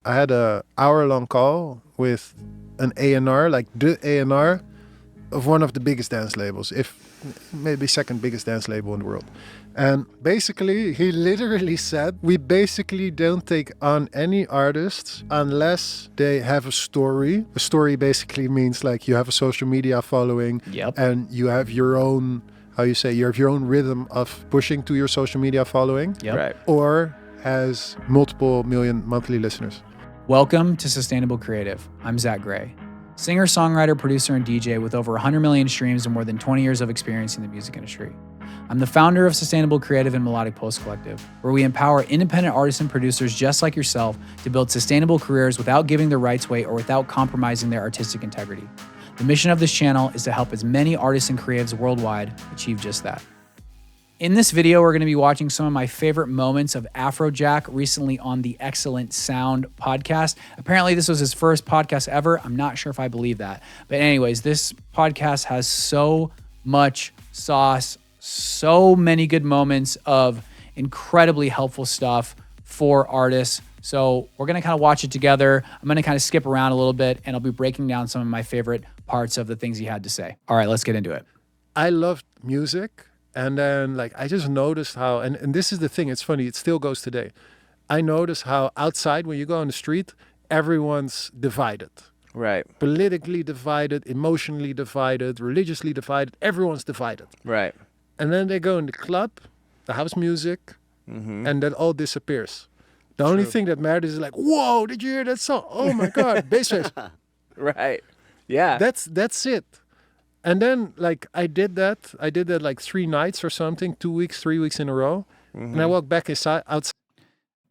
I had a hour-long call with an A&R, like the A&R of one of the biggest dance labels, if maybe second biggest dance label in the world. And basically, he literally said, we basically don't take on any artists unless they have a story. A story basically means like you have a social media following and you have your own, you have your own rhythm of pushing to your social media following. Right. Or has multiple million monthly listeners. Welcome to Sustainable Creative. I'm Zack Gray, singer, songwriter, producer, and DJ with over 100 million streams and more than 20 years of experience in the music industry. I'm the founder of Sustainable Creative and Melodic Pulse Collective, where we empower independent artists and producers just like yourself to build sustainable careers without giving their rights away or without compromising their artistic integrity. The mission of this channel is to help as many artists and creatives worldwide achieve just that. In this video, we're going to be watching some of my favorite moments of Afrojack recently on the Excellent Sound podcast. Apparently, this was his first podcast ever. I'm not sure if I believe that. But anyways, this podcast has so much sauce, so many good moments of incredibly helpful stuff for artists. So we're going to kind of watch it together. I'm going to kind of skip around a little bit, and I'll be breaking down some of my favorite parts of the things he had to say. All right, let's get into it. I loved music. And then like I just noticed how, and this is the thing, it's funny, it still goes today. I noticed how outside when you go on the street, everyone's divided. Right. Politically divided, emotionally divided, religiously divided, everyone's divided. Right. And then they go in the club, the house music, and that all disappears. The only thing that matters is like, whoa, did you hear that song? Oh my God, bass face. Right. Yeah. That's it. And then like I did that like 3 nights or something, 2 weeks, 3 weeks in a row. And I walked back outside.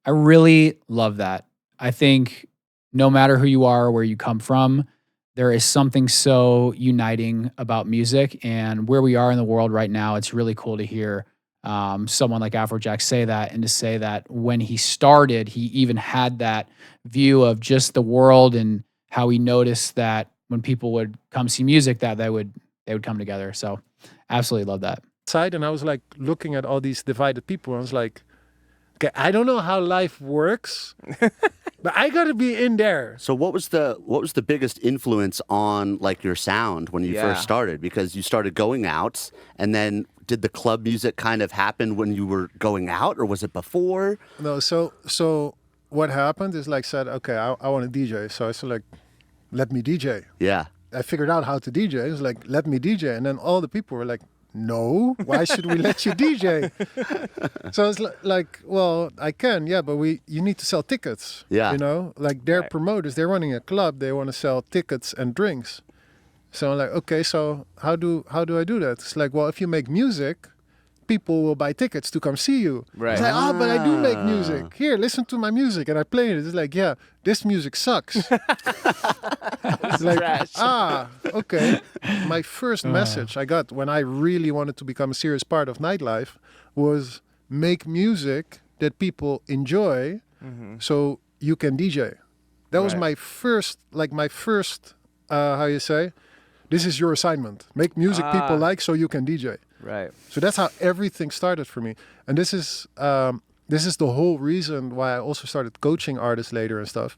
I really love that. I think no matter who you are or where you come from, there is something so uniting about music and where we are in the world right now. It's really cool to hear someone like Afrojack say that, and to say that when he started, he even had that view of just the world and how he noticed that when people would come see music, that they would come together. So absolutely love that. And I was like looking at all these divided people. I was like, okay, I don't know how life works, but I gotta be in there. So what was the biggest influence on like your sound when you first started? Because you started going out, and then did the club music kind of happen when you were going out, or was it before? No, so what happened is like said, okay, I want to DJ. So I said like, let me DJ. Yeah. I figured out how to DJ. It was like, let me DJ. And then all the people were like, no, why should we let you DJ? So it's like, well, I can, yeah, but you need to sell tickets. Yeah. You know, like they're promoters, they're running a club, they want to sell tickets and drinks. So I'm like, okay, so how do I do that? It's like, well, if you make music, people will buy tickets to come see you. Right. It's like, but I do make music. Here, listen to my music. And I play it. It's like, yeah, this music sucks. It's like, okay. My first message I got when I really wanted to become a serious part of nightlife was make music that people enjoy so you can DJ. That was my first, this is your assignment. Make music people like so you can DJ. Right. So that's how everything started for me. And this is the whole reason why I also started coaching artists later and stuff.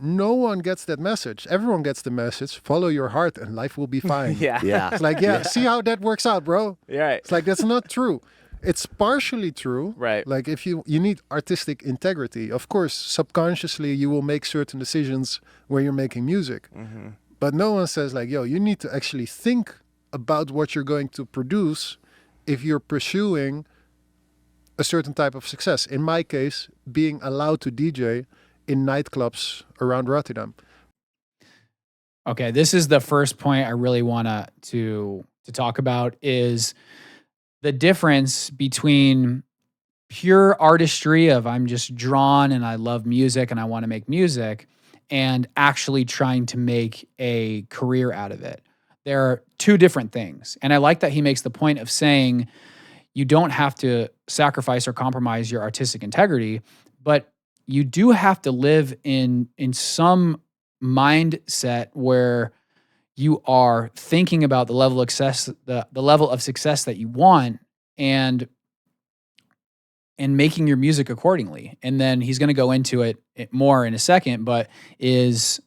No one gets that message. Everyone gets the message. Follow your heart and life will be fine. Yeah. It's like, see how that works out, bro. Right. It's like, that's not true. It's partially true. Right. Like if you need artistic integrity, of course, subconsciously you will make certain decisions when you're making music. But no one says like, yo, you need to actually think about what you're going to produce if you're pursuing a certain type of success. In my case, being allowed to DJ in nightclubs around Rotterdam. Okay, this is the first point I really want to talk about, is the difference between pure artistry of I'm just drawn and I love music and I want to make music, and actually trying to make a career out of it. There are two different things. And I like that he makes the point of saying you don't have to sacrifice or compromise your artistic integrity, but you do have to live in some mindset where you are thinking about the level of success, the level of success that you want, and and making your music accordingly. And then he's going to go into it more in a second, but is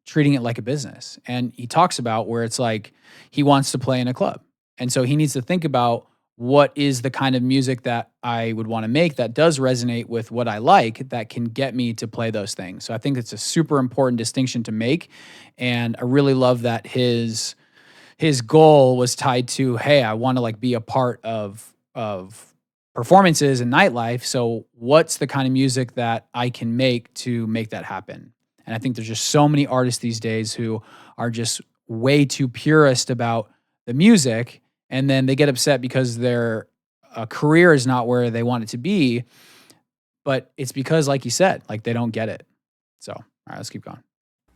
treating it like a business. And he talks about where it's like he wants to play in a club. And so he needs to think about what is the kind of music that I would want to make that does resonate with what I like, that can get me to play those things. So I think it's a super important distinction to make. And I really love that his goal was tied to, hey, I want to like be a part of performances and nightlife. So what's the kind of music that I can make to make that happen? And I think there's just so many artists these days who are just way too purist about the music, and then they get upset because their career is not where they want it to be. But it's because, like you said, like they don't get it. So, all right, let's keep going.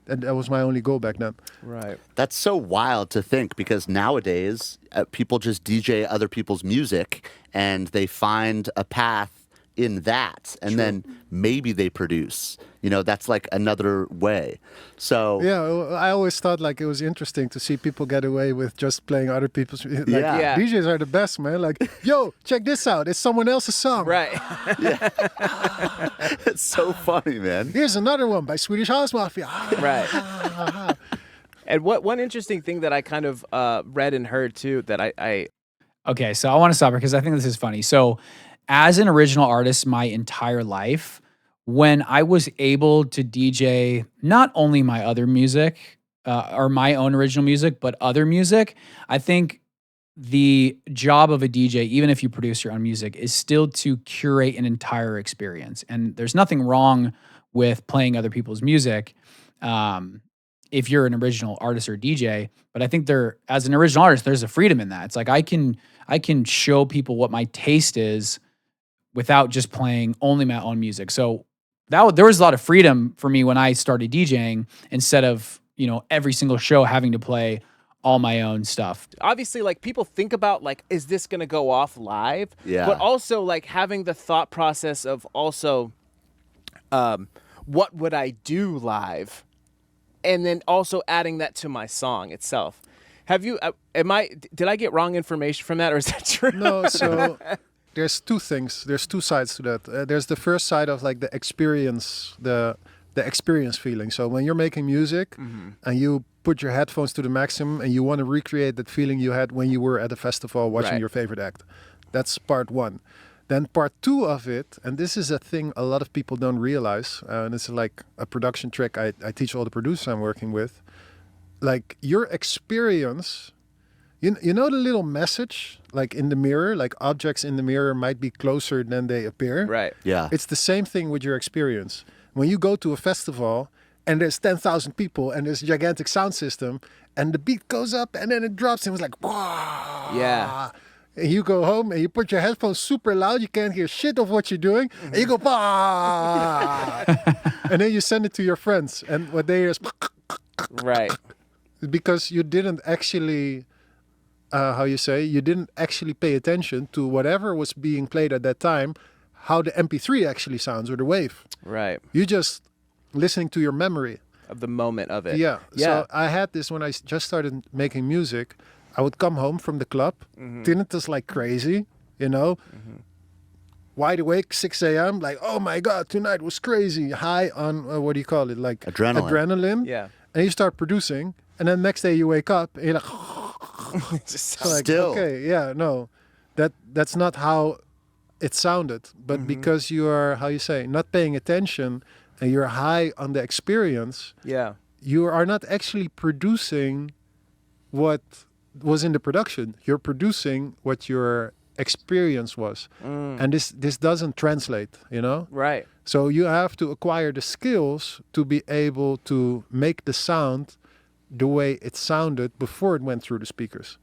And that was my only goal back then. Right. That's so wild to think, because nowadays people just DJ other people's music and they find a path in that, and then maybe they produce. You know, that's like another way. So yeah, I always thought like it was interesting to see people get away with just playing other people's like, Yeah. DJs are the best, man. Like, yo, check this out. It's someone else's song. Right. it's so funny, man. Here's another one by Swedish House Mafia. Right. And one interesting thing that I kind of read and heard too, that I Okay, so I want to stop here because I think this is funny. So, as an original artist my entire life, when I was able to DJ not only my other music or my own original music, but other music, I think the job of a DJ, even if you produce your own music, is still to curate an entire experience. And there's nothing wrong with playing other people's music if you're an original artist or DJ. But I think as an original artist, there's a freedom in that. It's like I can show people what my taste is without just playing only my own music. So there was a lot of freedom for me when I started DJing, instead of, you know, every single show having to play all my own stuff. obviously, like, people think about, like, is this going to go off live? Yeah. But also, like, having the thought process of also, what would I do live? And then also adding that to my song itself. Have you, did I get wrong information from that, or is that true? No, so there's two things. There's two sides to that. There's the first side of like the experience, the experience feeling. So when you're making music and you put your headphones to the maximum and you want to recreate that feeling you had when you were at a festival watching Right. your favorite act. That's part one. Then part two of it, and this is a thing a lot of people don't realize, and it's like a production trick I teach all the producers I'm working with. Like your experience, you know the little message like in the mirror, like objects in the mirror might be closer than they appear. Right. Yeah. It's the same thing with your experience. When you go to a festival and there's 10,000 people and there's a gigantic sound system and the beat goes up and then it drops and it's like, wow. Yeah. And you go home and you put your headphones super loud, you can't hear shit of what you're doing, and you go, bah! And then you send it to your friends, and what they hear is Right. because you didn't actually, you didn't actually pay attention to whatever was being played at that time, how the MP3 actually sounds or the wave. Right. You just listening to your memory. Of the moment of it. Yeah. Yeah. So I had this when I just started making music. I would come home from the club, tinnitus like crazy, you know, wide awake, 6 a.m., like, oh my God, tonight was crazy. High on, what do you call it? Like adrenaline. Yeah. And you start producing, and then next day you wake up, and you're like, Just like, Still. okay, yeah, no, that's not how it sounded. But because you are, not paying attention, and you're high on the experience, yeah. you are not actually producing what was in the production. You're producing what your experience was. And this doesn't translate, you know? Right. So you have to acquire the skills to be able to make the sound the way it sounded before it went through the speakers.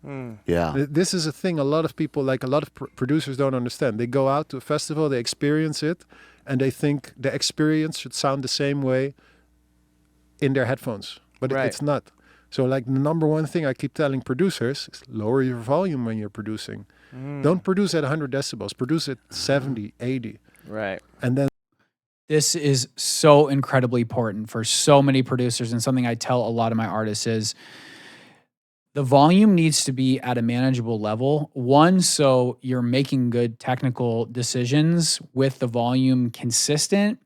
Yeah. This is a thing a lot of people, like a lot of producers don't understand. They go out to a festival, they experience it, and they think the experience should sound the same way in their headphones. But Right. it's not. So like the number one thing I keep telling producers is lower your volume when you're producing. Don't produce at 100 decibels. Produce at 70, 80. Right. And then This is so incredibly important for so many producers, and something I tell a lot of my artists is The volume needs to be at a manageable level. One, so you're making good technical decisions with the volume consistent.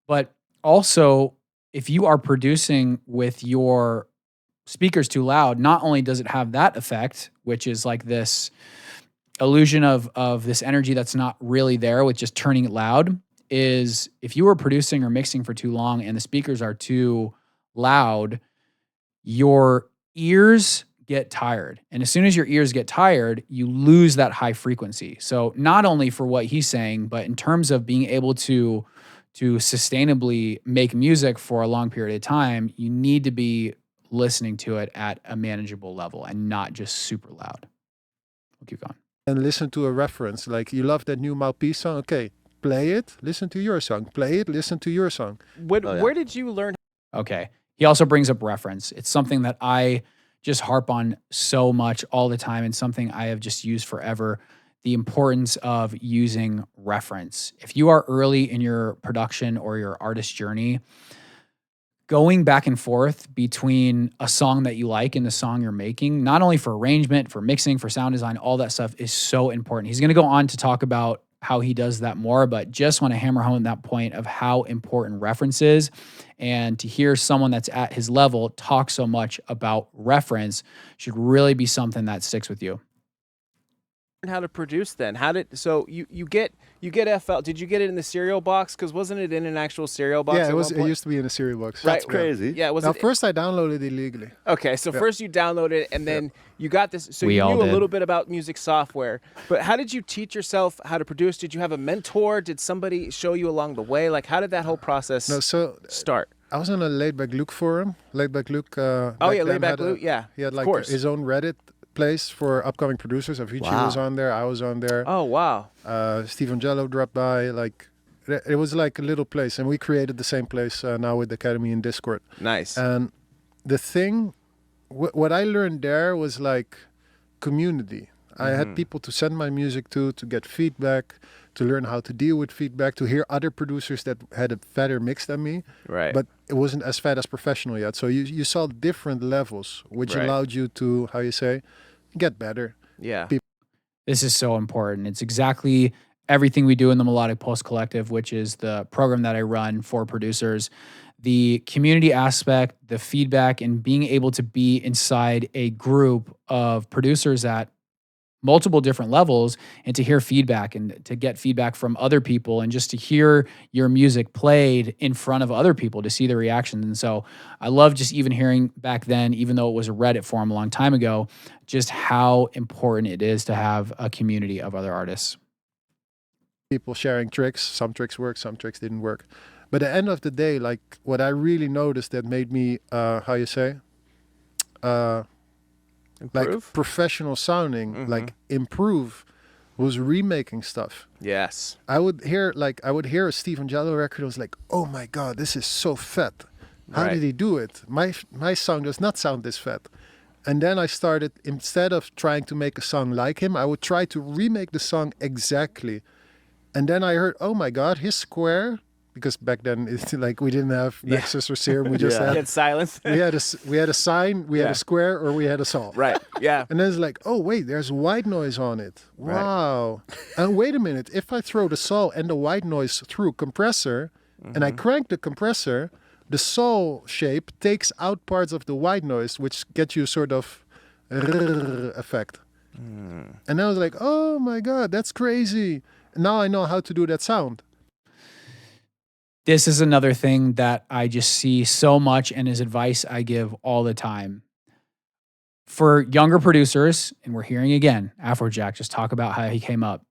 But also, if you are producing with your speakers too loud, not only does it have that effect, which is like this illusion of this energy that's not really there with just turning it loud, is if you are producing or mixing for too long and the speakers are too loud, your ears get tired. And as soon as your ears get tired, you lose that high frequency. So not only for what he's saying, but in terms of being able to sustainably make music for a long period of time, you need to be listening to it at a manageable level and not just super loud. We'll keep going. And listen to a reference. Like, you love that new Mouthpiece song? Okay, play it, listen to your song. Play it, listen to your song. Where did you learn? Okay. He also brings up reference. It's something that I just harp on so much all the time and something I have just used forever. The importance of using reference. If you are early in your production or your artist journey, going back and forth between a song that you like and the song you're making, not only for arrangement, for mixing, for sound design, all that stuff is so important. He's going to go on to talk about how he does that more, but just want to hammer home that point of how important reference is. And to hear someone that's at his level talk so much about reference should really be something that sticks with you. How to produce then? You get FL? Did you get it in the cereal box? Because wasn't it in an actual cereal box? Yeah, it used to be in a cereal box. That's crazy. Yeah, was now, it? first I downloaded it illegally. Okay, so first you downloaded it, and then you got this. So We you all knew a did. little bit about music software, but how did you teach yourself how to produce? Did you have a mentor? Did somebody show you along the way? Like, how did that whole process start? I was on a Laid Back Luke forum. Laid Back Luke. Laid Back Luke. Yeah, he had of like course. his own Reddit place for upcoming producers. Avicii was on there. I was on there. Oh wow. Steve Angello dropped by. Like, it was like a little place, and we created the same place now with the Academy in Discord. Nice. And the thing, what I learned there was like community. I had people to send my music to get feedback, to learn how to deal with feedback, to hear other producers that had a fatter mix than me. Right. But it wasn't as fat as professional yet. So you saw different levels, which allowed you to, how you say, get better. Yeah. This is so important. It's exactly everything we do in the Melodic Pulse Collective, which is the program that I run for producers. The community aspect, the feedback, and being able to be inside a group of producers at multiple different levels and to hear feedback and to get feedback from other people and just to hear your music played in front of other people to see the reactions. And so I love just even hearing back then, even though it was a Reddit forum a long time ago, just how important it is to have a community of other artists. People sharing tricks. Some tricks worked, some tricks didn't work. But at the end of the day, like, what I really noticed that made me, how you say, Improve? like professional sounding, like improve, was remaking stuff. Yes. I would hear a Steve Angello record. I was like, oh my god, this is so fat. How Right. did he do it? My song does not sound this fat. And then I started, instead of trying to make a song like him, I would try to remake the song exactly. And then I heard, oh my god, his square, because back then it's like we didn't have Nexus or Serum, we just Get silence. we had a sign, we had a square, or we had a saw. Right. Yeah. And then it's like, oh wait, there's white noise on it. Right. Wow. And wait a minute, if I throw the saw and the white noise through compressor, and I crank the compressor, the saw shape takes out parts of the white noise, which gets you sort of effect. And I was like, oh my god, that's crazy. Now I know how to do that sound. This is another thing that I just see so much and is advice I give all the time. For younger producers, and we're hearing again, Afrojack just talk about how he came up.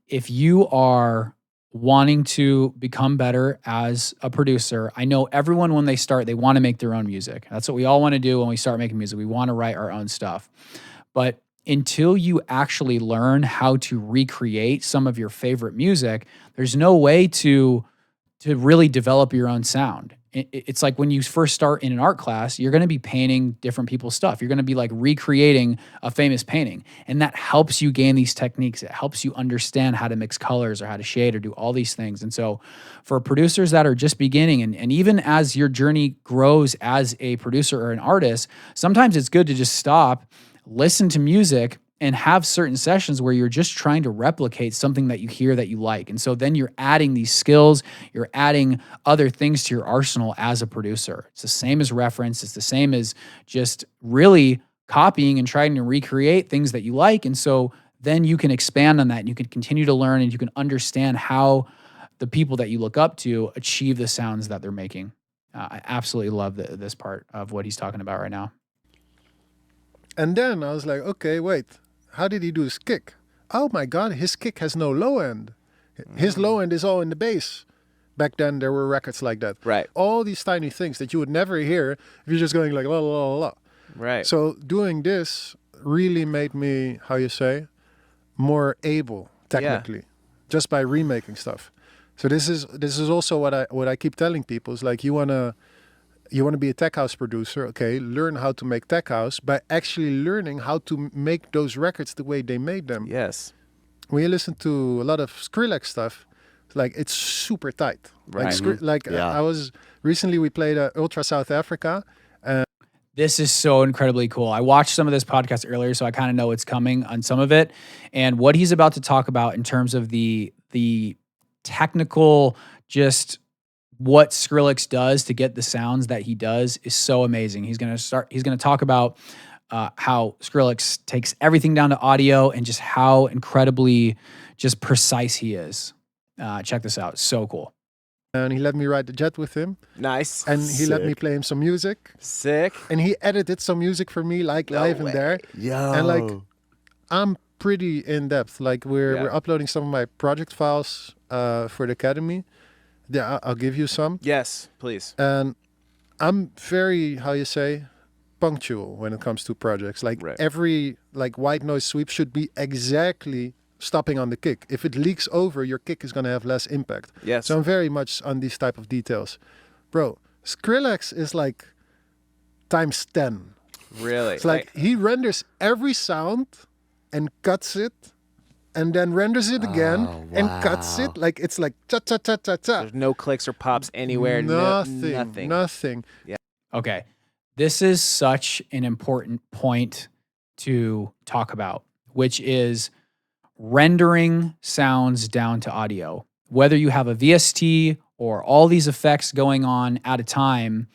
If you are wanting to become better as a producer, I know everyone when they start, they want to make their own music. That's what we all want to do when we start making music. We want to write our own stuff. But until you actually learn how to recreate some of your favorite music, there's no way to to really develop your own sound. It's like when you first start in an art class, you're going to be painting different people's stuff. You're going to be like recreating a famous painting. And that helps you gain these techniques. It helps you understand how to mix colors or how to shade or do all these things. And so for producers that are just beginning, and even as your journey grows as a producer or an artist, sometimes it's good to just stop, listen to music, and have certain sessions where you're just trying to replicate something that you hear that you like. And so then you're adding these skills, you're adding other things to your arsenal as a producer. It's the same as reference. It's the same as just really copying and trying to recreate things that you like. And so then you can expand on that and you can continue to learn and you can understand how the people that you look up to achieve the sounds that they're making. I absolutely love this part of what he's talking about right now. And then I was like, okay, wait. How did he do his kick? Oh my God, his kick has no low end. His low end is all in the bass. Back then, there were records like that. Right. All these tiny things that you would never hear if you're just going like, la, la, la, la. Right. So doing this really made me, how you say, more able technically, just by remaking stuff. So this is also what I keep telling people is like, you wanna be a tech house producer, okay, learn how to make tech house by actually learning how to make those records the way they made them. Yes. When you listen to a lot of SKRILLEX stuff, like it's super tight. Right. Like I was recently, we played Ultra South Africa. This is so incredibly cool. I watched some of this podcast earlier, so I kind of know what's coming on some of it. And what he's about to talk about in terms of the technical, just what SKRILLEX does to get the sounds that he does is so amazing. He's going to talk about how SKRILLEX takes everything down to audio and just how incredibly just precise he is. Check this out. So cool. And he let me ride the jet with him. Nice. And he let me play him some music. Sick. And he edited some music for me, like live in there. Yo. And like, I'm pretty in depth. Like we're uploading some of my project files for the Academy. Yeah, I'll give you some. Yes, please. And I'm very, how you say, punctual when it comes to projects. Like every white noise sweep should be exactly stopping on the kick. If it leaks over, your kick is going to have less impact. Yes. So I'm very much on these type of details. Bro, SKRILLEX is like times 10. Really? It's like he renders every sound and cuts it and then renders it again and cuts it. Like it's like cha cha cha cha cha. There's no clicks or pops anywhere. Nothing. Nothing. Yeah. Okay. This is such an important point to talk about, which is rendering sounds down to audio. Whether you have a VST or all these effects going on at a time,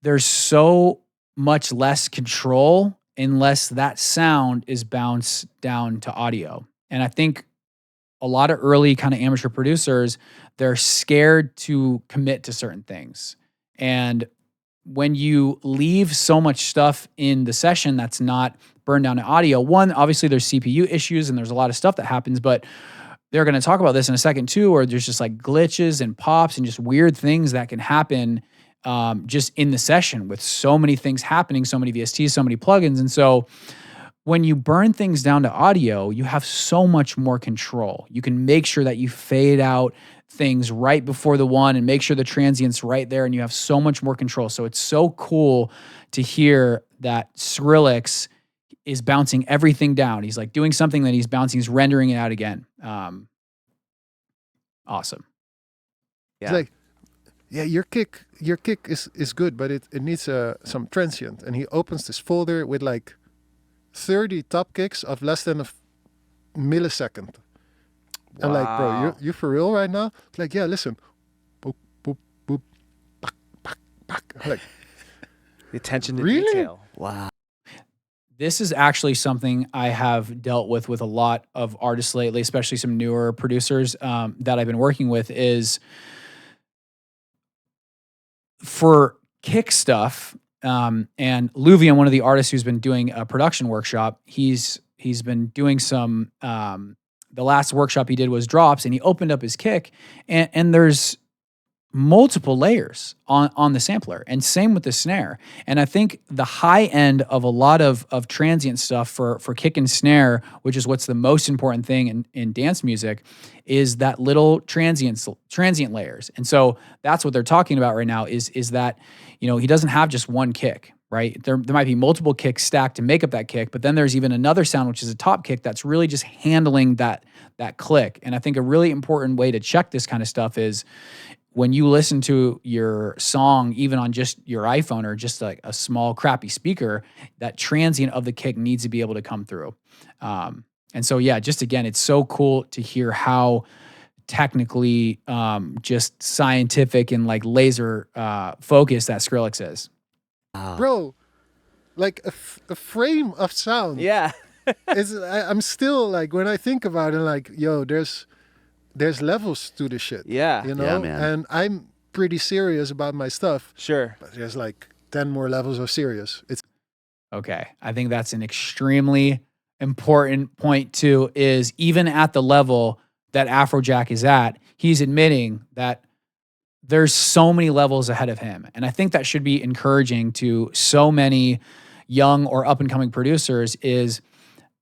there's so much less control unless that sound is bounced down to audio. And I think a lot of early kind of amateur producers, they're scared to commit to certain things. And when you leave so much stuff in the session that's not burned down to audio, one, obviously there's CPU issues and there's a lot of stuff that happens, but they're going to talk about this in a second too, or there's just like glitches and pops and just weird things that can happen just in the session with so many things happening, so many VSTs, so many plugins. And so when you burn things down to audio, you have so much more control. You can make sure that you fade out things right before the one and make sure the transient's right there, and you have so much more control. So it's so cool to hear that SKRILLEX is bouncing everything down. He's like doing something that he's bouncing, he's rendering it out again. Awesome. Yeah. It's like, yeah, your kick is good, but it needs some transient. And he opens this folder with like 30 top kicks of less than a millisecond. Wow. I'm like, bro, you for real right now? It's like, yeah, listen. Boop, boop, boop, back, back, back. I'm like, the attention to really? detail. Wow. This is actually something I have dealt with a lot of artists lately, especially some newer producers that I've been working with, is for kick stuff. And Luvian, one of the artists who's been doing a production workshop, he's been doing some, the last workshop he did was drops, and he opened up his kick, and there's multiple layers on the sampler, and same with the snare. And I think the high end of a lot of transient stuff for kick and snare, which is what's the most important thing in dance music, is that little transient layers. And so that's what they're talking about right now is that, you know, he doesn't have just one kick, right? There might be multiple kicks stacked to make up that kick, but then there's even another sound, which is a top kick that's really just handling that click. And I think a really important way to check this kind of stuff is when you listen to your song, even on just your iPhone or just like a small crappy speaker, that transient of the kick needs to be able to come through. And so, yeah, just again, it's so cool to hear how technically just scientific and like laser focused that SKRILLEX is. Bro, like a frame of sound. Yeah. I'm still like, when I think about it, like, yo, there's levels to the shit. Yeah. You know? Yeah, man. And I'm pretty serious about my stuff. Sure. But there's like 10 more levels of serious. It's Okay. I think that's an extremely important point too, is even at the level that Afrojack is at, he's admitting that there's so many levels ahead of him. And I think that should be encouraging to so many young or up and coming producers is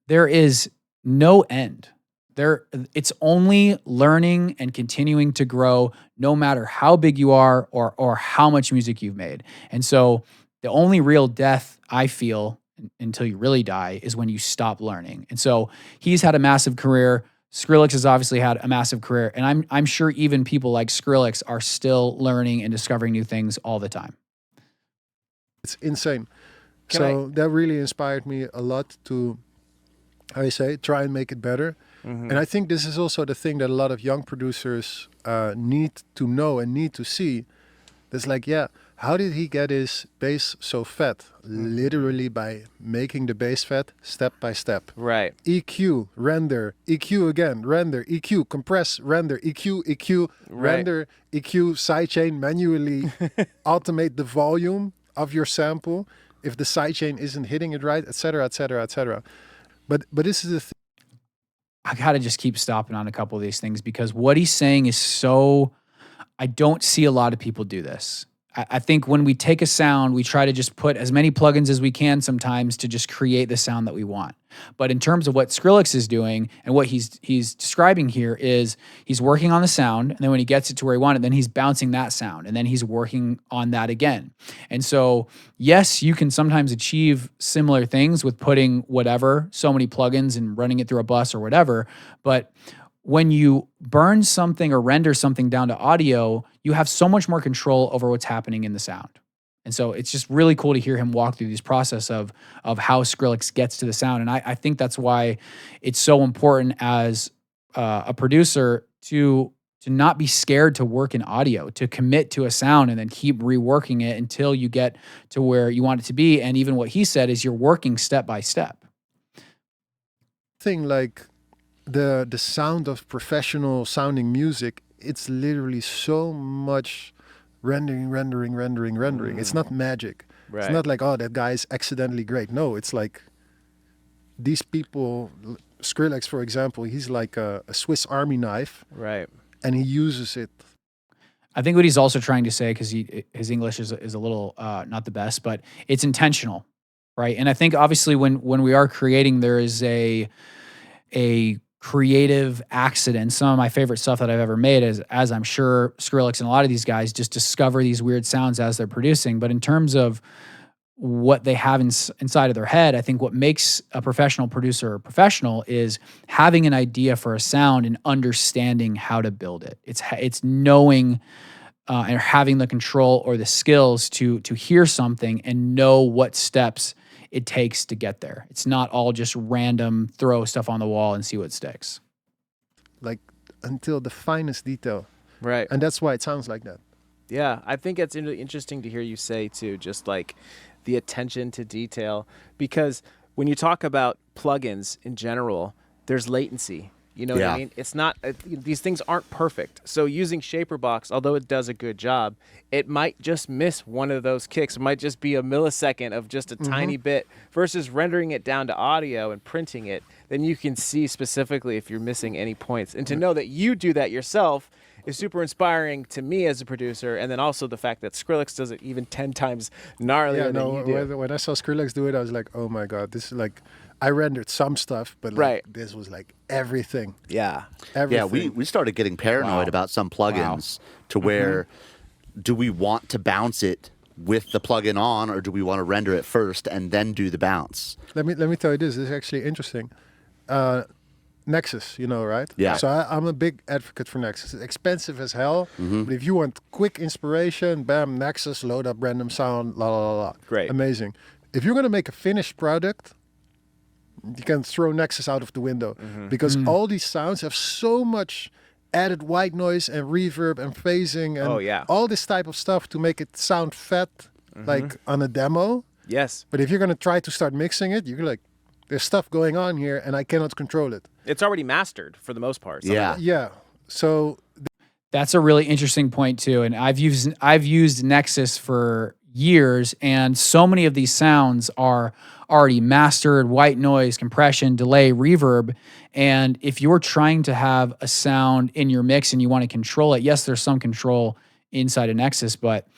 there is no end. It's only learning and continuing to grow no matter how big you are or how much music you've made. And so the only real death I feel until you really die is when you stop learning. And so he's had a massive career. SKRILLEX has obviously had a massive career, and I'm sure even people like SKRILLEX are still learning and discovering new things all the time. It's insane. That really inspired me a lot to, how you say, try and make it better. And I think this is also the thing that a lot of young producers need to know and need to see. That's like, yeah, how did he get his bass so fat? Literally by making the bass fat step by step. Right. EQ, render, EQ again, render, EQ, compress, render, EQ, render, EQ, sidechain, manually automate the volume of your sample if the sidechain isn't hitting it right, etc., etc., etc. But this is the thing. I gotta just keep stopping on a couple of these things because what he's saying is so, I don't see a lot of people do this. I think when we take a sound, we try to just put as many plugins as we can sometimes to just create the sound that we want. But in terms of what SKRILLEX is doing and what he's describing here is he's working on the sound, and then when he gets it to where he wants it, then he's bouncing that sound, and then he's working on that again. And so, yes, you can sometimes achieve similar things with putting whatever, so many plugins and running it through a bus or whatever, but when you burn something or render something down to audio, you have so much more control over what's happening in the sound. And so it's just really cool to hear him walk through this process of how SKRILLEX gets to the sound. And I think that's why it's so important as a producer to not be scared to work in audio, to commit to a sound and then keep reworking it until you get to where you want it to be. And even what he said is you're working step by step. Thing like the sound of professional sounding music, it's literally so much rendering. It's not magic. Right. It's not like, oh, that guy's accidentally great. No, it's like these people, SKRILLEX, for example, he's like a Swiss Army knife. Right. And he uses it. I think what he's also trying to say, because his English is a little not the best, but it's intentional, right? And I think obviously when we are creating, there is a creative accident. Some of my favorite stuff that I've ever made is, as I'm sure SKRILLEX and a lot of these guys just discover these weird sounds as they're producing. But in terms of what they have inside of their head, I think what makes a professional producer professional is having an idea for a sound and understanding how to build it. It's knowing and having the control or the skills to hear something and know what steps it takes to get there. It's not all just random throw stuff on the wall and see what sticks. Like until the finest detail. Right. And that's why it sounds like that. Yeah, I think it's interesting to hear you say too, just like the attention to detail, because when you talk about plugins in general, there's latency. You know what I mean? It's not, these things aren't perfect. So using Shaperbox, although it does a good job, it might just miss one of those kicks. It might just be a millisecond of just a tiny bit versus rendering it down to audio and printing it. Then you can see specifically if you're missing any points. And to know that you do that yourself is super inspiring to me as a producer, and then also the fact that SKRILLEX does it even 10 times gnarlier than you do. When I saw SKRILLEX do it, I was like, oh my god, this is like, I rendered some stuff, but like, Right. this was like everything. Yeah. Everything. Yeah, we started getting paranoid about some plugins to where do we want to bounce it with the plugin on, or do we want to render it first and then do the bounce? Let me tell you this. This is actually interesting. Nexus, you know, right? Yeah. So I'm a big advocate for Nexus. It's expensive as hell, but if you want quick inspiration, bam, Nexus, load up random sound, la la la la. Great. Amazing. If you're gonna make a finished product, you can throw Nexus out of the window because all these sounds have so much added white noise and reverb and phasing and all this type of stuff to make it sound fat, like on a demo. Yes. But if you're gonna try to start mixing it, you're like, there's stuff going on here and I cannot control it. It's already mastered for the most part. Yeah. Yeah. So That's a really interesting point too. And I've used Nexus for years, and so many of these sounds are already mastered: white noise, compression, delay, reverb. And if you're trying to have a sound in your mix and you want to control it, yes, there's some control inside of Nexus, but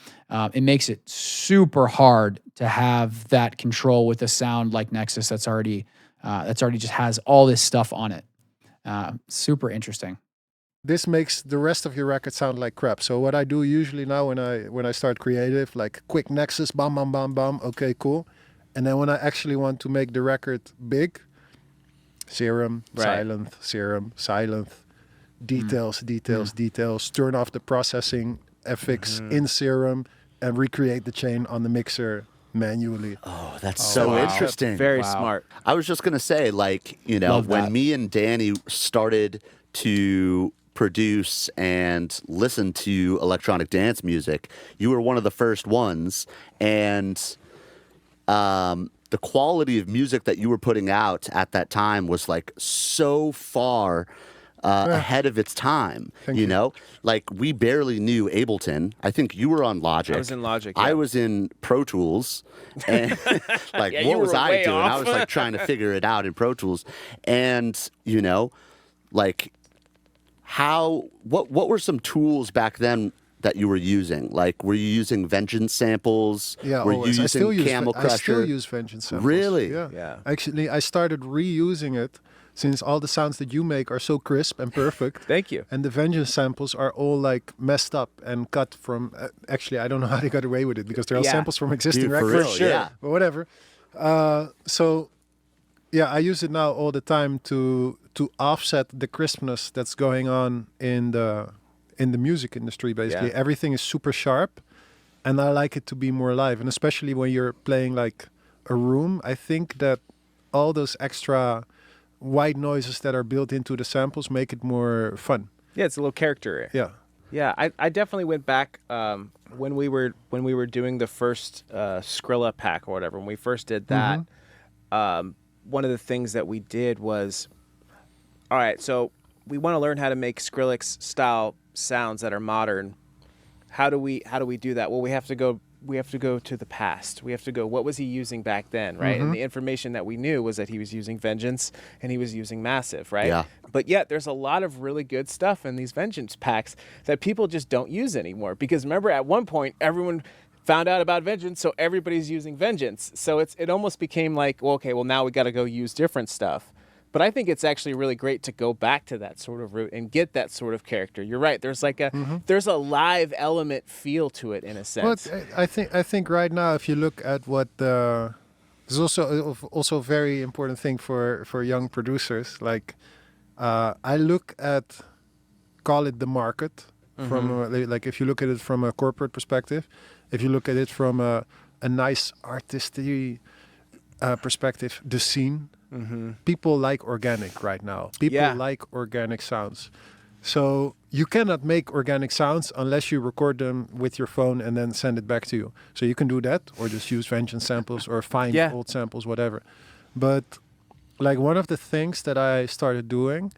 it makes it super hard to have that control with a sound like Nexus that's already just has all this stuff on it. Super interesting. this makes the rest of your record sound like crap. So what I do usually now when I start creative, like quick Nexus, bam, bam, bam, bam, okay, cool. And then when I actually want to make the record big, serum, silent, serum, silent, details, details, turn off the processing FX in serum and recreate the chain on the mixer manually. Oh, that's so interesting. Very smart. I was just going to say, like, you know, when me and Danny started to produce and listen to electronic dance music, you were one of the first ones. And the quality of music that you were putting out at that time was like so far ahead of its time. You know, like we barely knew Ableton. I think you were on Logic. I was in Logic. I was in Pro Tools. And like, what was I doing? I was like trying to figure it out in Pro Tools. And, you know, like what were some tools back then that you were using? Like, were you using Vengeance samples? Yeah, were always. you using Camel Crusher? I still use Vengeance samples. Really? Yeah. Actually, I started reusing it since all the sounds that you make are so crisp and perfect. Thank you. And the Vengeance samples are all like messed up and cut from. Actually, I don't know how they got away with it because they're all samples from existing records. For real, But whatever. So, yeah, I use it now all the time to offset the crispness that's going on in the music industry. Basically, everything is super sharp, and I like it to be more live. And especially when you're playing like a room, I think that all those extra white noises that are built into the samples make it more fun. Yeah, it's a little character. Yeah, I definitely went back when we were doing the first Skrilla pack or whatever. When we first did that, one of the things that we did was, all right, so we want to learn how to make Skrillex style sounds that are modern. How do we do that? Well, we have to go to the past. We have to go, what was he using back then, right? And the information that we knew was that he was using Vengeance and he was using Massive, right? Yeah. But yet there's a lot of really good stuff in these Vengeance packs that people just don't use anymore. Because remember, at one point, everyone found out about Vengeance, so everybody's using Vengeance. So it almost became like, well, okay, well, now we got to go use different stuff. But I think it's actually really great to go back to that sort of route and get that sort of character. You're right. There's like there's a live element feel to it in a sense. But I think right now, if you look at what there's also a very important thing for young producers. Like I look at, call it the market from like if you look at it from a corporate perspective, if you look at it from a nice artistry perspective, the scene. People like organic right now. People like organic sounds. So you cannot make organic sounds unless you record them with your phone and then send it back to you. So you can do that or just use Vengeance samples or find old samples, whatever. But like one of the things that I started doing,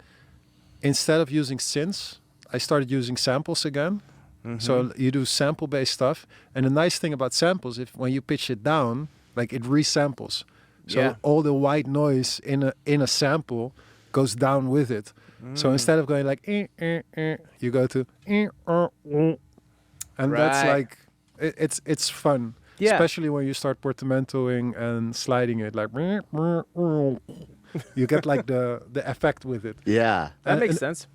instead of using synths, I started using samples again. So you do sample-based stuff. And the nice thing about samples, when you pitch it down, like it resamples. So all the white noise in a sample goes down with it. So instead of going like, you go to, and that's Right. like, it's fun. Yeah. Especially when you start portmanteauing and sliding it like, you get like the effect with it. Yeah. That makes and sense.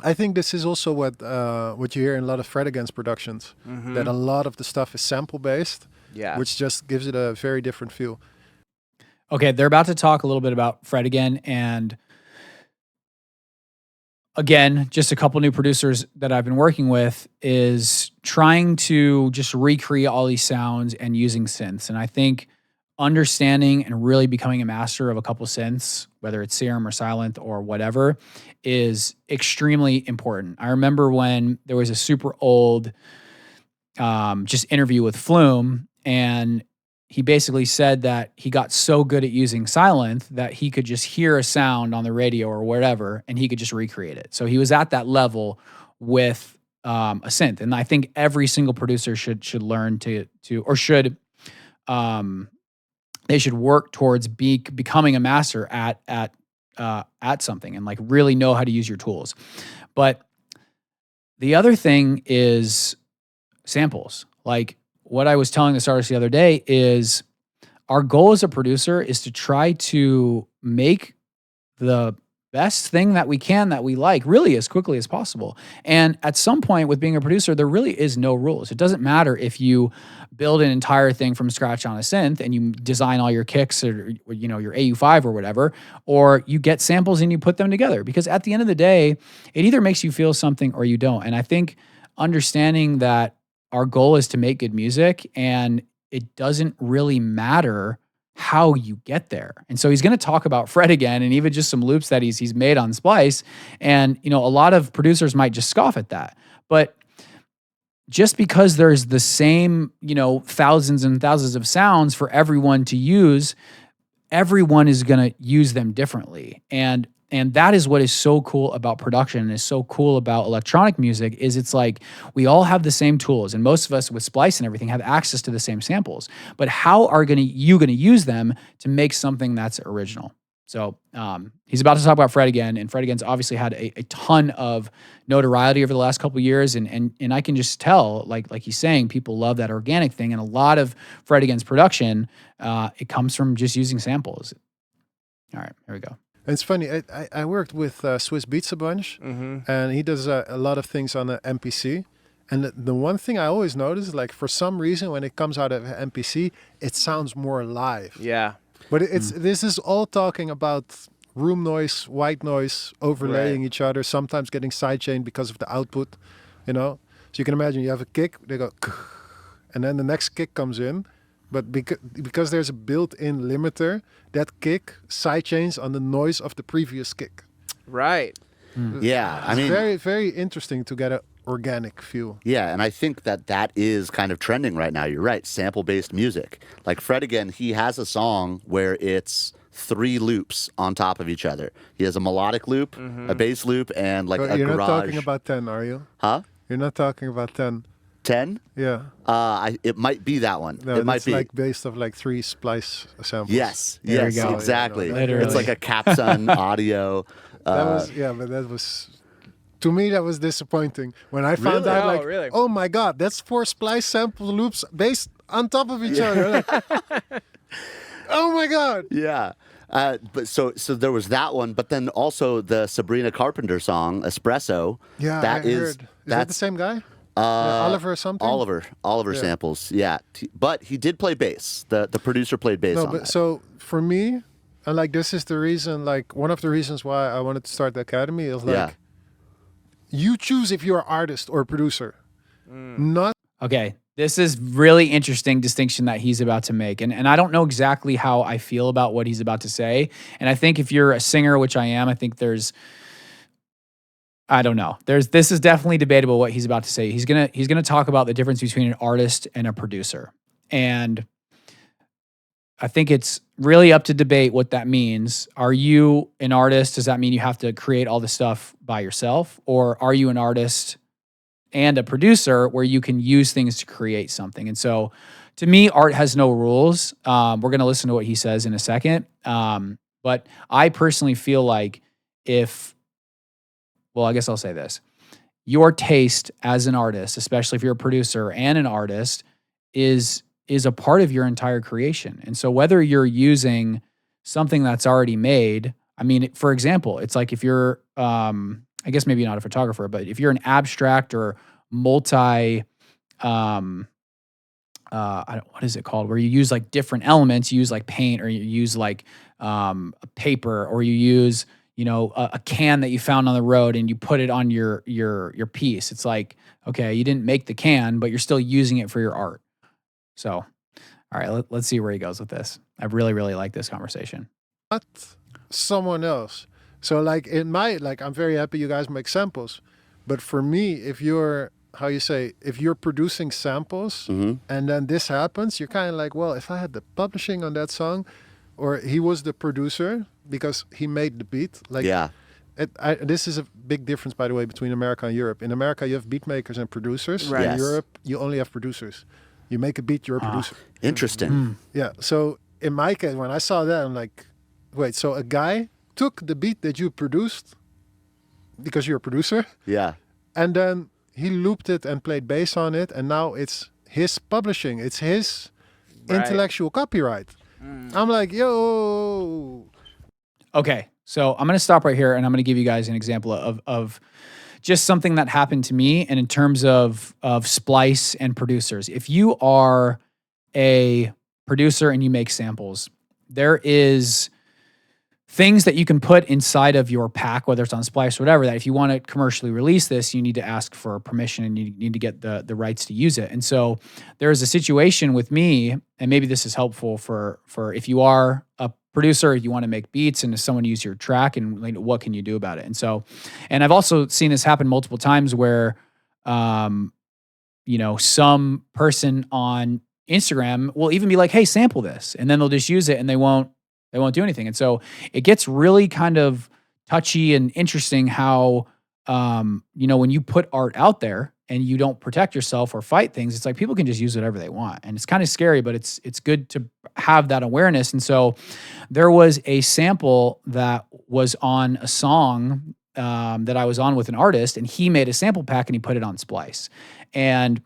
I think this is also what you hear in a lot of Fred Against productions, that a lot of the stuff is sample based, Yeah. which just gives it a very different feel. Okay, they're about to talk a little bit about Fred again, and again, just a couple new producers that I've been working with is trying to just recreate all these sounds and using synths. And I think understanding and really becoming a master of a couple synths, whether it's Serum or Silent or whatever, is extremely important. I remember when there was a super old just interview with Flume, and he basically said that he got so good at using Silent that he could just hear a sound on the radio or whatever, and he could just recreate it. So he was at that level with a synth, and I think every single producer should learn they should work towards becoming a master at something and like really know how to use your tools. But the other thing is samples. Like, what I was telling this artist the other day is our goal as a producer is to try to make the best thing that we can that we like really as quickly as possible. And at some point with being a producer, there really is no rules. It doesn't matter if you build an entire thing from scratch on a synth and you design all your kicks or your AU5 or whatever, or you get samples and you put them together, because at the end of the day, it either makes you feel something or you don't. And I think understanding that our goal is to make good music, and it doesn't really matter how you get there. And so he's going to talk about Fred again, and even just some loops that he's made on Splice. And a lot of producers might just scoff at that, but just because there's the same thousands and thousands of sounds for everyone to use, everyone is going to use them differently. And that is what is so cool about production and is so cool about electronic music, is it's like we all have the same tools, and most of us with Splice and everything have access to the same samples. But how are you going to use them to make something that's original? So he's about to talk about Fred again, and Fred again's obviously had a ton of notoriety over the last couple of years, and I can just tell, like he's saying, people love that organic thing, and a lot of Fred again's production, it comes from just using samples. All right, here we go. And it's funny, I worked with Swiss Beats a bunch, and he does a lot of things on the MPC. And the one thing I always notice, like for some reason, when it comes out of MPC, it sounds more live. Yeah. But this is all talking about room noise, white noise, overlaying each other, sometimes getting sidechained because of the output, So you can imagine you have a kick, they go, and then the next kick comes in. But because there's a built-in limiter, that kick sidechains on the noise of the previous kick. Right. Yeah, I It's mean, very, very interesting to get an organic feel. yeah, and I think that is kind of trending right now. You're right, sample-based music. Like Fred again, he has a song where it's 3 loops on top of each other. He has a melodic loop, a bass loop, and like a You're garage. not talking about 10, are you? Huh? You're not talking about 10. 10? Yeah. It might be that one. No, it might it's be. like based of like 3 splice samples. Yes, There we yes, go. exactly. Literally. It's like a Capsun audio. That was, but that was, to me, that was disappointing. When I found Really? out, Oh, like, really? oh my God, that's 4 splice sample loops based on top of each other. Like, oh my God. Yeah. But so there was that one, but then also the Sabrina Carpenter song "Espresso." Yeah, that I heard. Is that the same guy? Oliver or something? Oliver Yeah. samples. Yeah, but he did play bass. The producer played bass No, on but that. so for me, and like this is the reason, like one of the reasons why I wanted to start the academy is like, Yeah. you choose if you're an artist or a producer, not. Okay, this is really interesting distinction that he's about to make. And I don't know exactly how I feel about what he's about to say. And I think if you're a singer, which I am, I think I don't know. This is definitely debatable what he's about to say. He's gonna talk about the difference between an artist and a producer. And I think it's really up to debate what that means. Are you an artist? Does that mean you have to create all the stuff by yourself? Or are you an artist and a producer where you can use things to create something? And so to me, art has no rules. We're going to listen to what he says in a second. But I personally feel like if well, I guess I'll say this. Your taste as an artist, especially if you're a producer and an artist, is a part of your entire creation. And so whether you're using something that's already made, I mean, for example, it's like if you're, I guess maybe not a photographer, but if you're an abstract or multi, what is it called? Where you use like different elements, you use like paint, or you use like a paper, or you use, you know, a can that you found on the road and you put it on your piece. It's like, okay, you didn't make the can, but you're still using it for your art. So, all right, let's see where he goes with this. I really, really like this conversation. Not someone else. So like I'm very happy you guys make samples, but for me, if you're, if you're producing samples and then this happens, you're kind of like, well, if I had the publishing on that song, or he was the producer because he made the beat. Like, yeah. This is a big difference, by the way, between America and Europe. In America, you have beat makers and producers. Right. In Yes. Europe, you only have producers. You make a beat, you're a producer. Interesting. Yeah. So in my case, when I saw that, I'm like, wait, so a guy took the beat that you produced because you're a producer, Yeah. and then he looped it and played bass on it, and now it's his publishing. It's his intellectual copyright. I'm like, yo. Okay, so I'm going to stop right here, and I'm going to give you guys an example of just something that happened to me, and in terms of Splice and producers. If you are a producer and you make samples, there is things that you can put inside of your pack, whether it's on Splice or whatever, that if you want to commercially release this, you need to ask for permission and you need to get the rights to use it. And so there's a situation with me, and maybe this is helpful for if you are a producer, you want to make beats and if someone use your track, and like, what can you do about it? And so, and I've also seen this happen multiple times where, you know, some person on Instagram will even be like, hey, sample this. And then they'll just use it and they won't do anything. And so it gets really kind of touchy and interesting how, you know, when you put art out there and you don't protect yourself or fight things, it's like people can just use whatever they want. And it's kind of scary, but it's good to have that awareness. And so there was a sample that was on a song that I was on with an artist, and he made a sample pack and he put it on Splice. And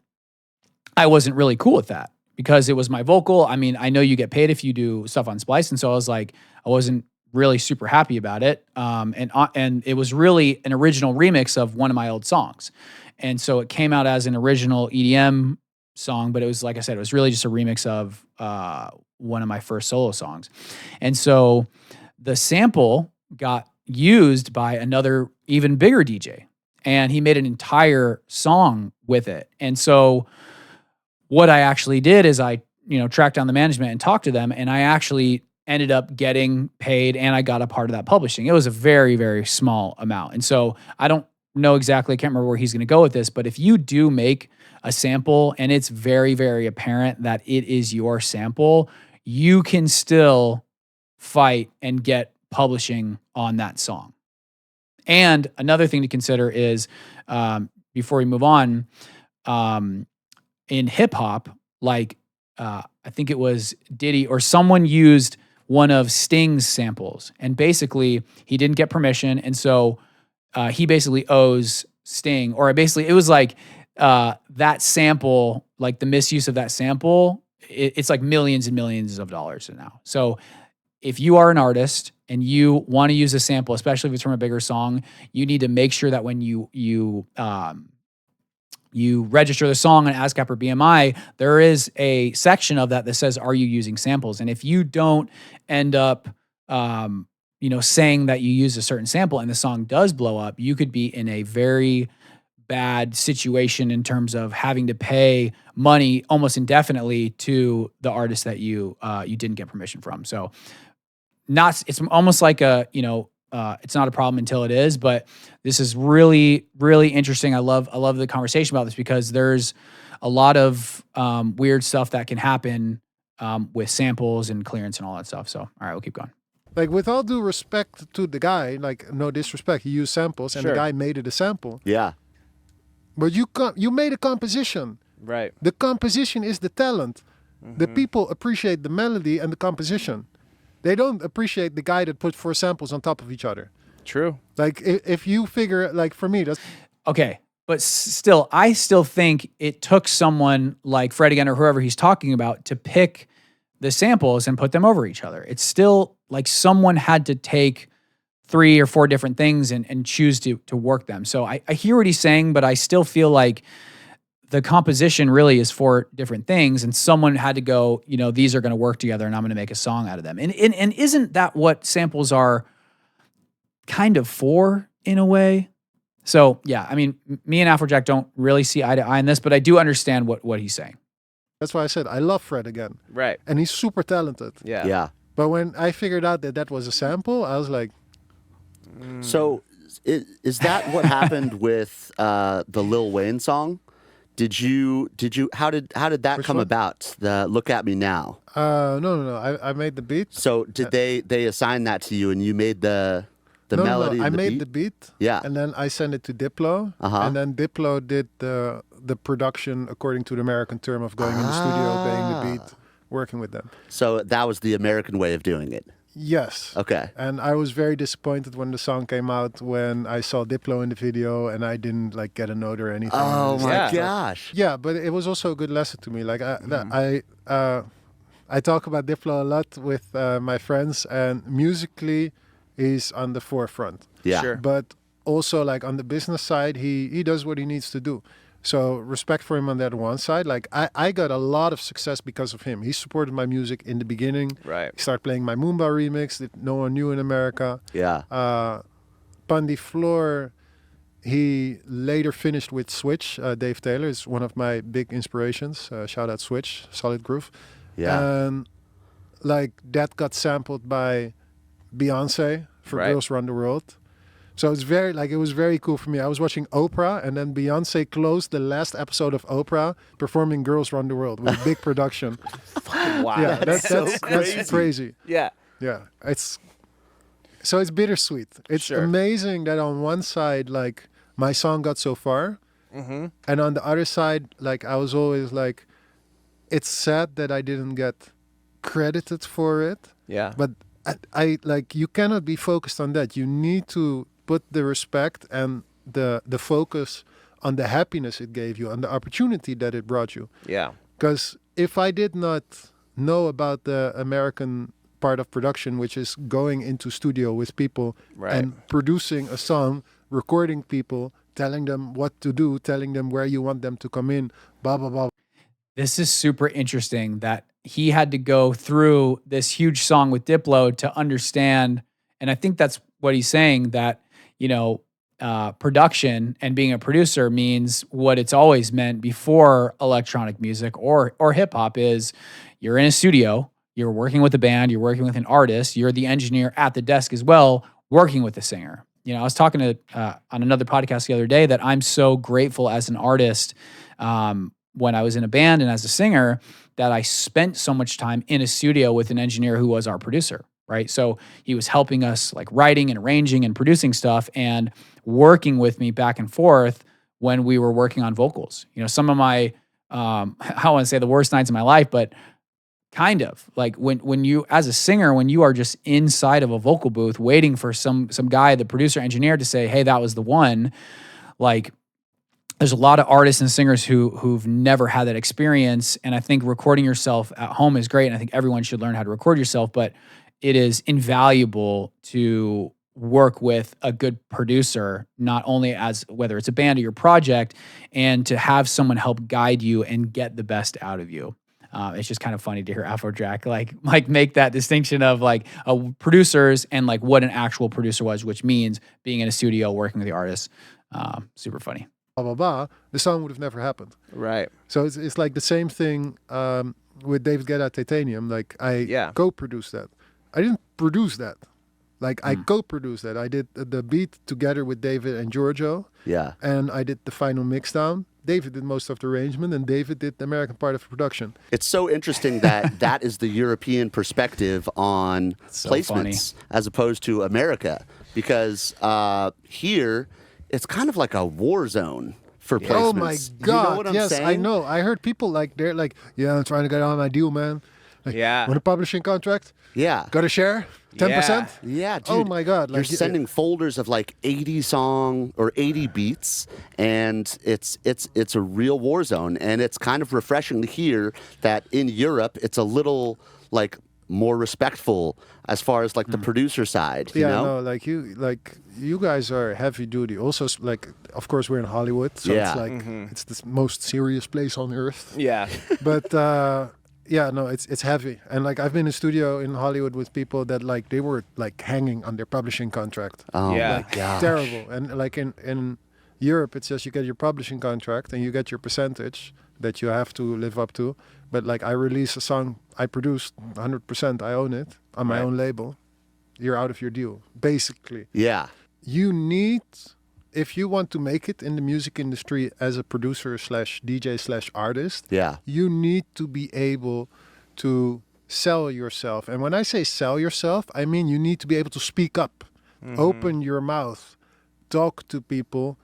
I wasn't really cool with that, because it was my vocal. I mean, I know you get paid if you do stuff on Splice. And so I was like, I wasn't really super happy about it. And it was really an original remix of one of my old songs. And so it came out as an original EDM song, but it was, like I said, it was really just a remix of one of my first solo songs. And so the sample got used by another even bigger DJ, and he made an entire song with it. And so what I actually did is I, you know, tracked down the management and talked to them, and I actually ended up getting paid, and I got a part of that publishing. It was a very, very small amount. And so I don't know exactly, I can't remember where he's going to go with this, but if you do make a sample and it's very, very apparent that it is your sample, you can still fight and get publishing on that song. And another thing to consider is, before we move on, in hip hop, like I think it was Diddy or someone used one of Sting's samples, and basically he didn't get permission, and so he basically owes Sting, or basically it was like that sample, like the misuse of that sample, it's like millions and millions of dollars now. So if you are an artist and you want to use a sample, especially if it's from a bigger song, you need to make sure that when you register the song on ASCAP or BMI, there is a section of that says, are you using samples? And if you don't end up, you know, saying that you use a certain sample and the song does blow up, you could be in a very bad situation in terms of having to pay money almost indefinitely to the artist that you didn't get permission from. So it's almost like it's not a problem until it is, but this is really, really interesting. I love the conversation about this, because there's a lot of weird stuff that can happen with samples and clearance and all that stuff. So, all right, we'll keep going. Like, with all due respect to the guy, like, no disrespect, he used samples and Sure. the guy made it a sample. Yeah. But you made a composition. Right. The composition is the talent. The people appreciate the melody and the composition. They don't appreciate the guy that put 4 samples on top of each other. True. Like if you figure, like for me, that's Okay. But still, I still think it took someone like Fred again or whoever he's talking about to pick the samples and put them over each other. It's still like someone had to take 3 or 4 different things and choose to work them. So I hear what he's saying, but I still feel like the composition really is 4 different things, and someone had to go, you know, these are going to work together, and I'm going to make a song out of them. And isn't that what samples are kind of for in a way? So yeah, I mean, me and Afrojack don't really see eye to eye in this, but I do understand what he's saying. that's why I said I love Fred again, Right. and he's super talented. Yeah. Yeah. But when I figured out that was a sample, I was like, So is that what happened with the Lil Wayne song? Did you how did that Which come one? about? The Look at Me Now. no. I made the beat. So did they assign that to you and you made the No, melody? I and made beat? the beat. Yeah. And then I sent it to DIPLO. Uh-huh. And then DIPLO did the production according to the American term of going in the studio, playing the beat, working with them. So that was the American way of doing it. Yes. Okay. And I was very disappointed when the song came out, when I saw DIPLO in the video and I didn't like get a note or anything. Oh It's my like- gosh. Yeah, but it was also a good lesson to me. Like I talk about DIPLO a lot with my friends, and musically, he's on the forefront. Yeah. Sure. But also, like on the business side, he does what he needs to do. So respect for him on that one side. Like I got a lot of success because of him. He supported my music in the beginning. Right. He started playing my Moomba remix that no one knew in America. Yeah. Pandy Floor, he later finished with Switch. Dave Taylor is one of my big inspirations. Shout out Switch, Solid Groove. Yeah. And like that got sampled by Beyonce for Right. Girls Run the World. So it's very it was very cool for me. I was watching Oprah, and then Beyonce closed the last episode of Oprah performing Girls Run the World with a big production. Wow. Yeah, That's so that's crazy. Yeah. Yeah, it's bittersweet. It's Sure. amazing that on one side, like my song got so far, and on the other side, like I was always like, it's sad that I didn't get credited for it. Yeah. But I like you cannot be focused on that. You need to put the respect and the focus on the happiness it gave you, on the opportunity that it brought you. Yeah. Because if I did not know about the American part of production, which is going into studio with people Right. and producing a song, recording people, telling them what to do, telling them where you want them to come in, blah, blah, blah. This is super interesting that he had to go through this huge song with Diplo to understand. And I think that's what he's saying, that, you know, production and being a producer means what it's always meant before electronic music or hip hop is you're in a studio, you're working with a band, you're working with an artist, you're the engineer at the desk as well, working with the singer. You know, I was talking to on another podcast the other day that I'm so grateful as an artist when I was in a band and as a singer that I spent so much time in a studio with an engineer who was our producer, right? So he was helping us like writing and arranging and producing stuff and working with me back and forth when we were working on vocals. You know, some of my, I don't want to say the worst nights of my life, but kind of like when you, as a singer, when you are just inside of a vocal booth waiting for some guy, the producer engineer, to say, hey, that was the one, like, there's a lot of artists and singers who've never had that experience. And I think recording yourself at home is great. And I think everyone should learn how to record yourself, but it is invaluable to work with a good producer, not only as whether it's a band or your project, and to have someone help guide you and get the best out of you. It's just kind of funny to hear Afrojack like make that distinction of like producers and like what an actual producer was, which means being in a studio working with the artist. Super funny. Blah, blah, blah, the song would have never happened. Right. So it's like the same thing with David Guetta Titanium. Like I co-produced that. I didn't produce that. Like I co-produced that. I did the beat together with David and Giorgio. Yeah. And I did the final mix down. David did most of the arrangement and David did the American part of the production. It's so interesting that that is the European perspective on placements as opposed to America, because here it's kind of like a war zone for placements. Oh my God. You know what I'm yes, saying? I know. I heard people like, they're like, yeah, I'm trying to get on my deal, man. Like, Yeah. want a publishing contract? Yeah. Got to share 10%? Yeah, dude. Oh my God! You're sending folders of like 80 song or 80 beats, and it's a real war zone. And it's kind of refreshing to hear that in Europe it's a little like more respectful as far as like the producer side. You know? No, like you guys are heavy duty. Also, like, of course, we're in Hollywood, so Yeah. it's like it's the most serious place on earth. Yeah. But no, it's heavy. And like I've been in studio in Hollywood with people that like they were like hanging on their publishing contract. Oh Yeah. my gosh. Terrible. And like in Europe, it says you get your publishing contract and you get your percentage that you have to live up to. But like I release a song I produced 100%, I own it on my own label. You're out of your deal, basically. Yeah. You need, if you want to make it in the music industry as a producer slash DJ slash artist, Yeah. you need to be able to sell yourself. And when I say sell yourself, I mean you need to be able to speak up, open your mouth, talk to people,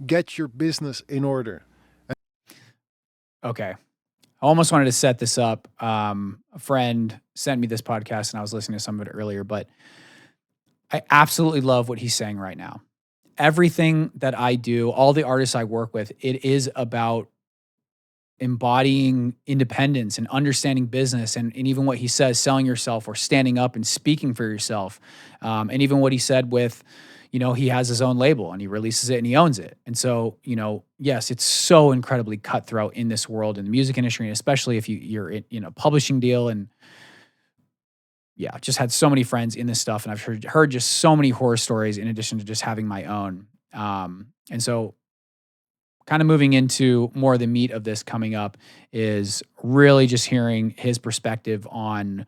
get your business in order. Okay. I almost wanted to set this up. A friend sent me this podcast and I was listening to some of it earlier, but I absolutely love what he's saying right now. Everything that I do, all the artists I work with, it is about embodying independence and understanding business. And even what he says, selling yourself or standing up and speaking for yourself. And even what he said with, he has his own label and he releases it and he owns it. And so, yes, it's so incredibly cutthroat in this world, in the music industry, and especially if you're in a publishing deal. And yeah, just had so many friends in this stuff, and I've heard just so many horror stories in addition to just having my own. And so kind of moving into more of the meat of this coming up is really just hearing his perspective on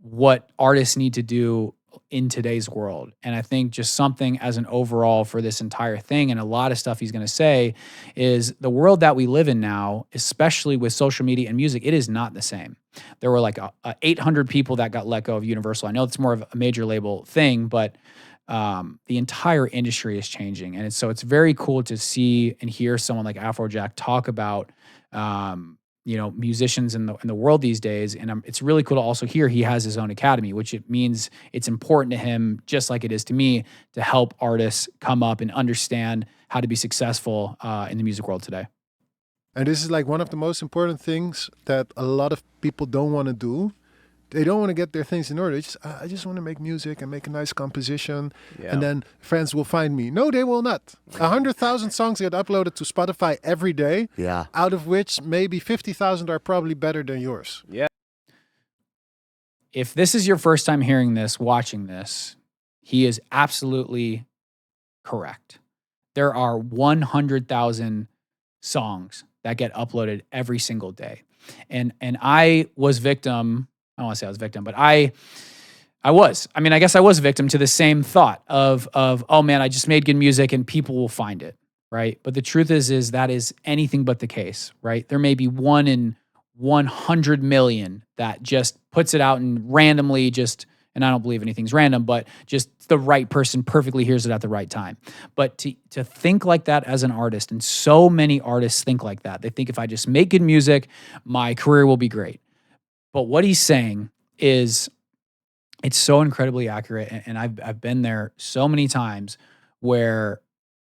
what artists need to do in today's world. And I think just something as an overall for this entire thing, and a lot of stuff he's going to say, is the world that we live in now, especially with social media and music, it is not the same. There were like 800 people that got let go of Universal. I know it's more of a major label thing, but the entire industry is changing. And it's very cool to see and hear someone like Afrojack talk about musicians in the world these days. And it's really cool to also hear he has his own academy, which it means it's important to him, just like it is to me, to help artists come up and understand how to be successful in the music world today. And this is like one of the most important things that a lot of people don't want to do. They don't want to get their things in order. I just want to make music and make a nice composition, and then friends will find me. No, they will not. 100,000 songs get uploaded to Spotify every day. Yeah. Out of which maybe 50,000 are probably better than yours. Yeah. If this is your first time hearing this, watching this, he is absolutely correct. There are 100,000 songs that get uploaded every single day. And I was victim. I don't want to say I was victim, but I guess I was a victim to the same thought of, oh man, I just made good music and people will find it, right? But the truth is that is anything but the case, right? There may be 1 in 100 million that just puts it out and randomly and I don't believe anything's random, but just the right person perfectly hears it at the right time. But to think like that as an artist, and so many artists think like that. They think if I just make good music, my career will be great. But what he's saying is, it's so incredibly accurate, and I've been there so many times where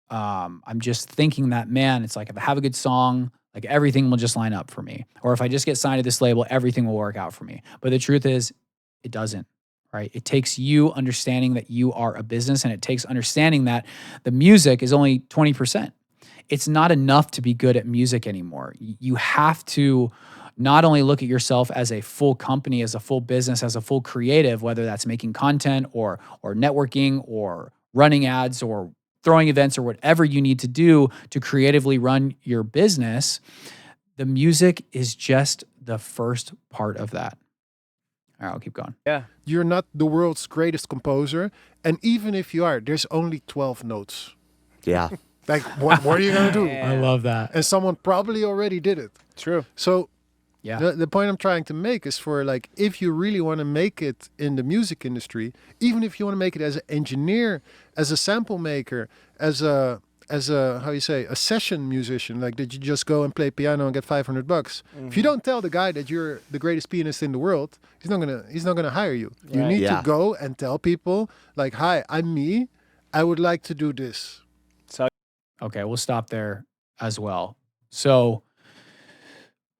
I'm just thinking that, man, it's like if I have a good song, like everything will just line up for me. Or if I just get signed to this label, everything will work out for me. But the truth is, it doesn't, right? It takes you understanding that you are a business, and it takes understanding that the music is only 20%. It's not enough to be good at music anymore. You have to not only look at yourself as a full company, as a full business, as a full creative, whether that's making content or networking or running ads or throwing events or whatever you need to do to creatively run your business. The music is just the first part of that. All right, I'll keep going. Yeah. You're not the world's greatest composer. And even if you are, there's only 12 notes. Yeah. Like, what are you going to do? I love that. And someone probably already did it. True. So Yeah. the point I'm trying to make is for like, if you really want to make it in the music industry, even if you want to make it as an engineer, as a sample maker, as a as a, how you say, a session musician, like that you just go and play piano and get $500. If you don't tell the guy that you're the greatest pianist in the world, he's not gonna hire you. You Right. need Yeah. to go and tell people like, hi, I'm me. I would like to do this. Okay, we'll stop there as well. So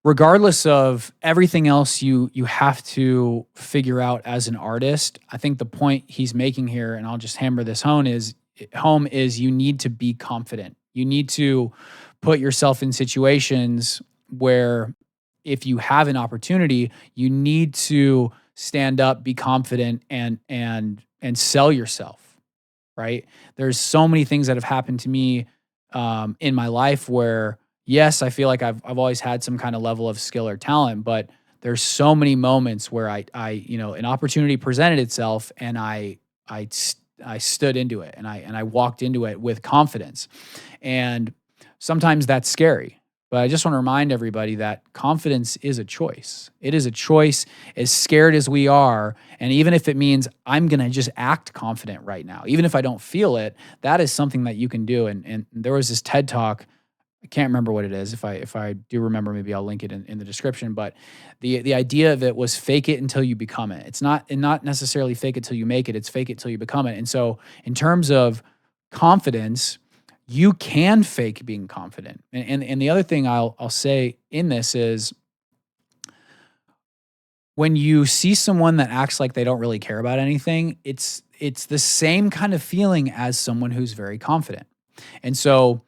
regardless of everything else you have to figure out as an artist, I think the point he's making here, and I'll just hammer this home, is you need to be confident. You need to put yourself in situations where if you have an opportunity, you need to stand up, be confident, and sell yourself, right? There's so many things that have happened to me in my life where, yes, I feel like I've always had some kind of level of skill or talent, but there's so many moments where I an opportunity presented itself and I stood into it and I walked into it with confidence. And sometimes that's scary. But I just want to remind everybody that confidence is a choice. It is a choice, as scared as we are. And even if it means I'm going to just act confident right now, even if I don't feel it, that is something that you can do. And there was this TED Talk, I can't remember what it is. If I do remember, maybe I'll link it in the description. But the idea of it was fake it until you become it. It's not necessarily fake it till you make it. It's fake it till you become it. And so in terms of confidence, you can fake being confident. And the other thing I'll say in this is when you see someone that acts like they don't really care about anything, it's the same kind of feeling as someone who's very confident. And so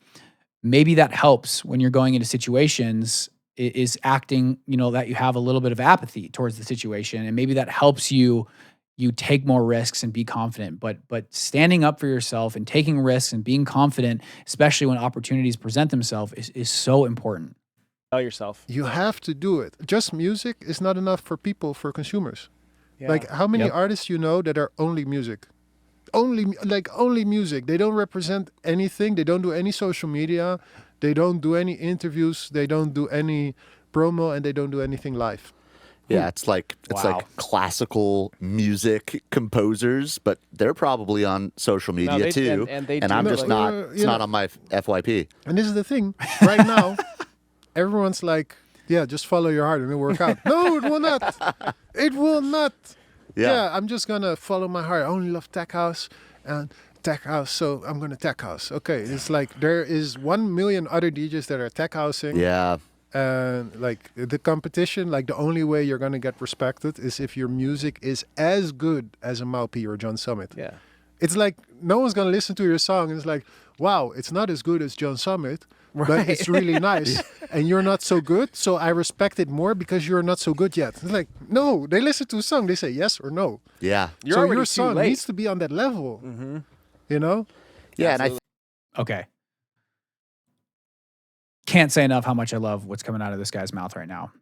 maybe that helps when you're going into situations, is acting, that you have a little bit of apathy towards the situation. And maybe that helps you take more risks and be confident, but standing up for yourself and taking risks and being confident, especially when opportunities present themselves, is so important. Tell yourself. You have to do it. Just music is not enough for consumers. Yeah. Like how many Yep. artists you know that are only music? Only music. They don't represent anything. They don't do any social media. They don't do any interviews. They don't do any promo, and they don't do anything live. Yeah, it's like Wow. classical music composers, but they're probably on social media they- too. and they and do I'm look just like- not. You It's know- not on my FYP. And this is the thing. Right now, everyone's like, yeah, just follow your heart and it'll work out. No, it will not. It will not. Yeah, I'm just going to follow my heart. I only love tech house and tech house, so I'm going to tech house. Okay, it's like there is 1 million other DJs that are tech housing. Yeah, And like the competition, like the only way you're going to get respected is if your music is as good as a Maupi or John Summit. Yeah. It's like no one's going to listen to your song and it's like, wow, it's not as good as John Summit, but it's really nice. And you're not so good, so I respect it more because you're not so good yet. It's like, no, they listen to a song, they say yes or no. yeah, You're so already your too song late. needs to be on that level, you know? yeah. And I Okay. Can't say enough how much I love what's coming out of this guy's mouth right now.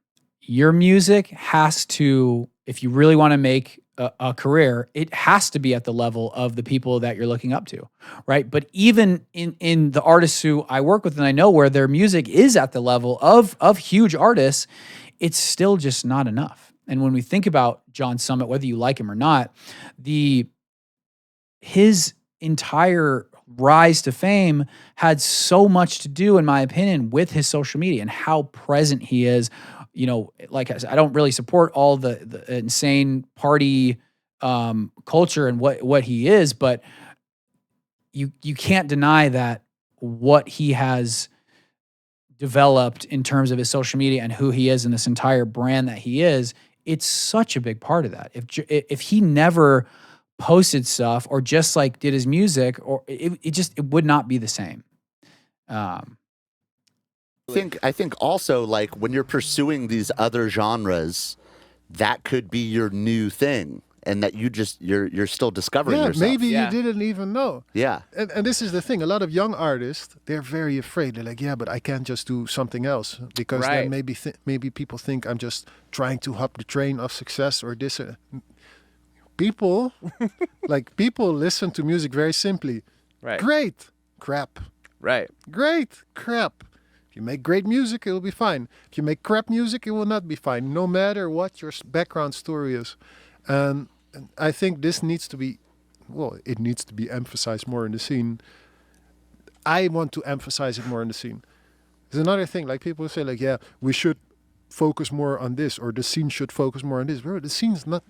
Your music has to, if you really want to make a career, it has to be at the level of the people that you're looking up to, right? But even in the artists who I work with and I know where their music is at the level of huge artists, it's still just not enough. And when we think about John Summit, whether you like him or not, his entire rise to fame had so much to do, in my opinion, with his social media and how present he is. Like I said, I don't really support all the insane party culture and what he is, but you can't deny that what he has developed in terms of his social media and who he is and this entire brand that he is, it's such a big part of that. If he never posted stuff or just like did his music, or it would not be the same. I think also like when you're pursuing these other genres, that could be your new thing, and that you're still discovering Yeah, yourself. maybe Yeah. you didn't even know. Yeah, And this is the thing. A lot of young artists, they're very afraid. They're like, yeah, but I can't just do something else because Right. then maybe people think I'm just trying to hop the train of success or this. People listen to music very simply. Right. Great crap. Right. Great crap. If you make great music, it will be fine. If you make crap music, it will not be fine, no matter what your background story is. And I think this needs to be, it needs to be emphasized more in the scene. I want to emphasize it more in the scene. There's another thing, like people say, like, yeah, we should focus more on this, or the scene should focus more on this. Bro, the scene's not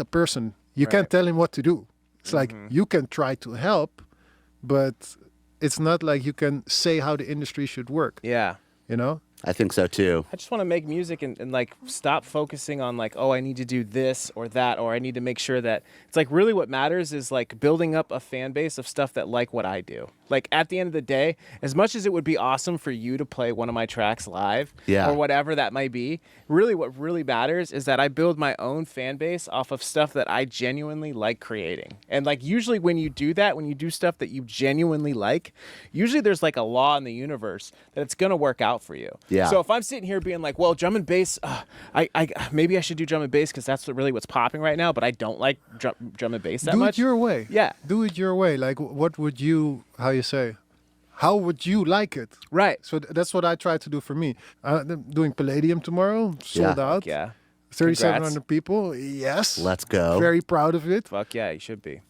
a person. You can't tell him what to do. It's like you can try to help, but it's not like you can say how the industry should work. Yeah. You know? I think so too. I just want to make music and like stop focusing on like, oh, I need to do this or that, or I need to make sure that it's like really what matters is like building up a fan base of stuff that like what I do. Like at the end of the day, as much as it would be awesome for you to play one of my tracks live or whatever that might be, really what really matters is that I build my own fan base off of stuff that I genuinely like creating. And like usually when you do that, when you do stuff that you genuinely like, usually there's like a law in the universe that it's going to work out for you. Yeah. So if I'm sitting here being like, well, drum and bass, I maybe I should do drum and bass because that's really what's popping right now, but I don't like drum and bass that much. Do it your way. Yeah. Do it your way. Like, what would you, how would you like it? Right. So that's what I try to do for me. I'm doing Palladium tomorrow, sold out. Yeah. 3,700 people. Yes. Let's go. Very proud of it. Fuck yeah, you should be.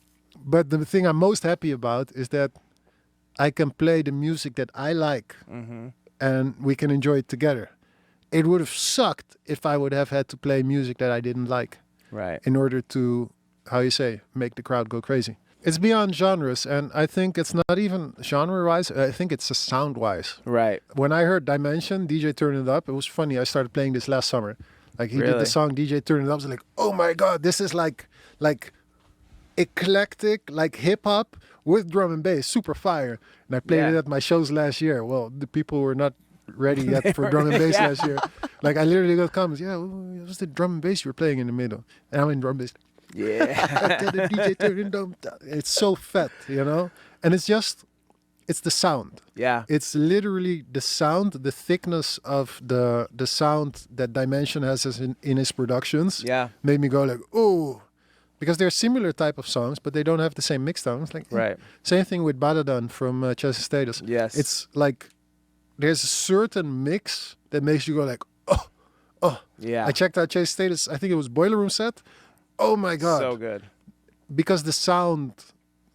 But the thing I'm most happy about is that I can play the music that I like. And we can enjoy it together. It would have sucked if I would have had to play music that I didn't like. Right. In order to, make the crowd go crazy. It's beyond genres, and I think it's not even genre-wise. I think it's a sound-wise. Right. When I heard Dimension, DJ Turn It Up, it was funny. I started playing this last summer. Like he did the song DJ Turn It Up. I was like, oh my God, this is like eclectic, like hip-hop with drum and bass, super fire. And I played it at my shows last year. Well, the people were not ready yet for drum and bass last year. Like I literally got comments, what's the drum and bass you were playing in the middle? And I'm in drum bass. Yeah. It's so fat, you know? And it's the sound. Yeah. It's literally the sound, the thickness of the sound that Dimension has in his productions. Yeah. Made me go like, oh. Because they're similar type of songs, but they don't have the same mix sounds. Like, right. Same thing with Badadan from Chess Status. Yes. It's like there's a certain mix that makes you go like, oh. Yeah. I checked out Chess Status. I think it was Boiler Room set. Oh my God. So good. Because the sound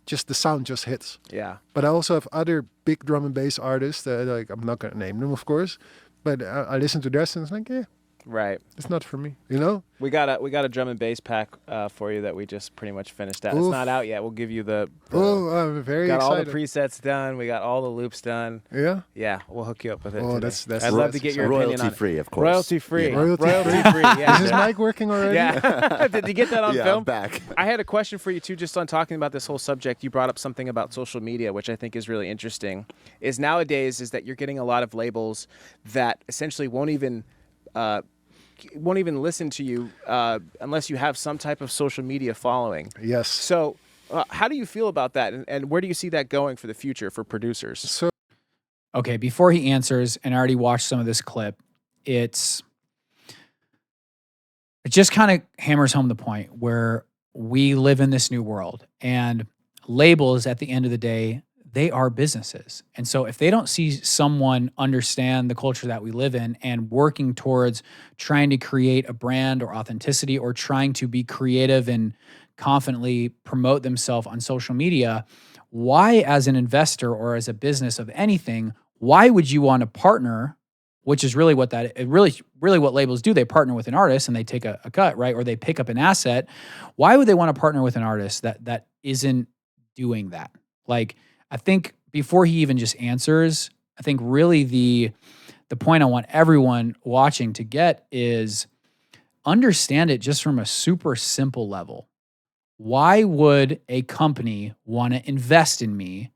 just hits. Yeah. But I also have other big drum and bass artists that like I'm not gonna name them, of course. But I listen to theirs and it's like, right. It's not for me, you know? We got a drum and bass pack for you that we just pretty much finished out. It's not out yet. We'll give you the I'm very got excited. all the presets done. We got all the loops done. Yeah? Yeah, we'll hook you up with it. Oh, today. that's I'd love to get your opinion on royalty it. free, of course. Royalty free. Yeah. Royalty free. Yeah. Is his mic working already? Yeah. Did you get that on Yeah, film? I'm back. I had a question for you too, just on talking about this whole subject. You brought up something about social media, which I think is really interesting. Is nowadays is that you're getting a lot of labels that essentially won't even listen to you unless you have some type of social media following. Yes. So how do you feel about that? And where do you see that going for the future for producers? So Okay, before he answers, and I already watched some of this clip, it just kind of hammers home the point where we live in this new world, and labels at the end of the day, they are businesses. And so if they don't see someone understand the culture that we live in and working towards trying to create a brand or authenticity or trying to be creative and confidently promote themselves on social media, why as an investor or as a business of anything, why would you want to partner, which is really what really what labels do. They partner with an artist and they take a cut, right? Or they pick up an asset. Why would they want to partner with an artist that isn't doing that? Like, I think before he even just answers, I think really the point I want everyone watching to get is understand it just from a super simple level. Why would a company want to invest in me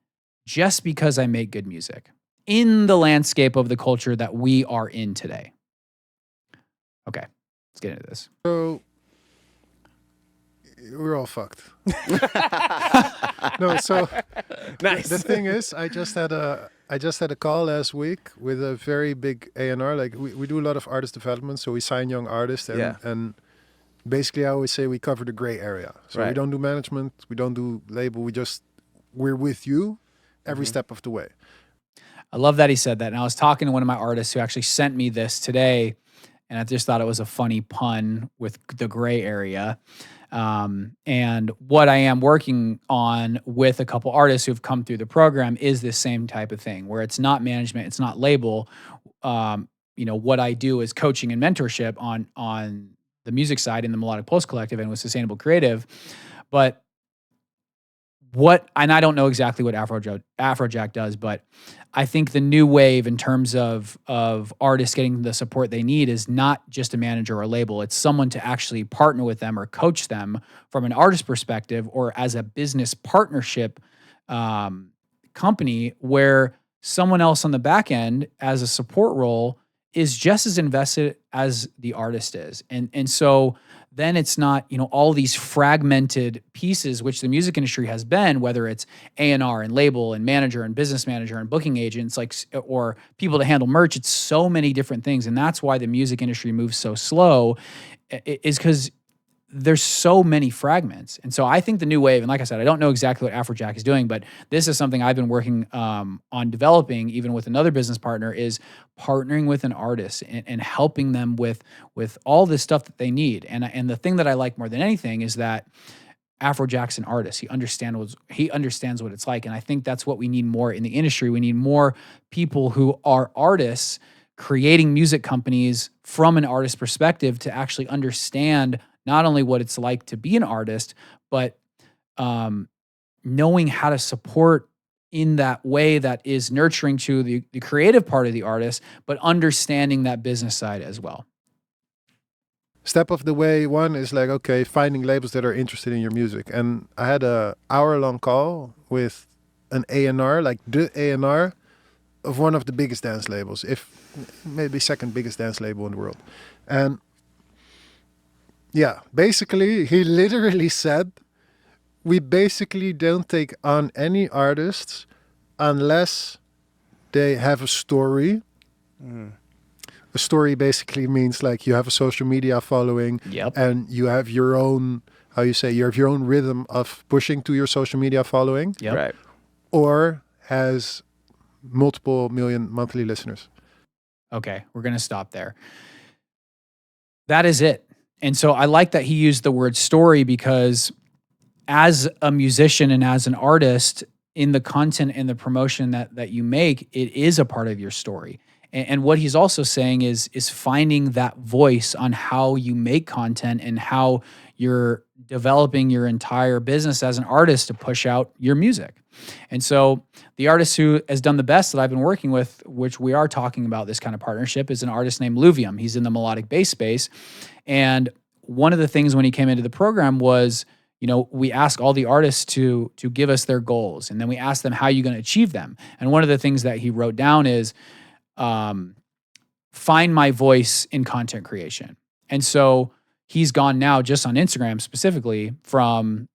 just because I make good music in the landscape of the culture that we are in today? Okay, let's get into this. So we're all fucked. No, so Nice. the thing is, I just had a call last week with a very big A&R. Like we do a lot of artist development, so we sign young artists, and basically I always say we cover the gray area. So we don't do management, we don't do label, we're with you every step of the way. I love that he said that. And I was talking to one of my artists who actually sent me this today. And I just thought it was a funny pun with the gray area. And what I am working on with a couple artists who've come through the program is this same type of thing, where it's not management, it's not label. What I do is coaching and mentorship on the music side in the Melodic Pulse Collective and with Sustainable Creative. But and I don't know exactly what Afrojack does, but I think the new wave in terms of artists getting the support they need is not just a manager or a label. It's someone to actually partner with them or coach them from an artist perspective or as a business partnership company, where someone else on the back end as a support role is just as invested as the artist is. And so then it's not, all these fragmented pieces, which the music industry has been, whether it's A&R and label and manager and business manager and booking agents, or people to handle merch. It's so many different things. And that's why the music industry moves so slow, is because there's so many fragments. And so I think the new wave, and like I said, I don't know exactly what Afrojack is doing, but this is something I've been working on developing, even with another business partner, is partnering with an artist and helping them with all this stuff that they need. And the thing that I like more than anything is that Afrojack's an artist. He understands what it's like. And I think that's what we need more in the industry. We need more people who are artists creating music companies from an artist perspective to actually understand not only what it's like to be an artist, but knowing how to support in that way that is nurturing to the creative part of the artist, but understanding that business side as well. Step of the way one is like, okay, finding labels that are interested in your music. And I had a hour-long call with an A&R, like the A&R of one of the biggest dance labels, if maybe second biggest dance label in the world. And yeah, basically, he literally said, we basically don't take on any artists unless they have a story. A story basically means like you have a social media following, and you have your own, you have your own rhythm of pushing to your social media following. Right. Or has multiple million monthly listeners. Okay, we're going to stop there. That is it. And so I like that he used the word story, because as a musician and as an artist, in the content and the promotion that you make, it is a part of your story. And what he's also saying is finding that voice on how you make content and how you're developing your entire business as an artist to push out your music. And so the artist who has done the best that I've been working with, which we are talking about this kind of partnership, is an artist named Luvium. He's in the melodic bass space. And one of the things when he came into the program was, we ask all the artists to give us their goals. And then we ask them, how are you going to achieve them? And one of the things that he wrote down is, find my voice in content creation. And so he's gone now, just on Instagram specifically, from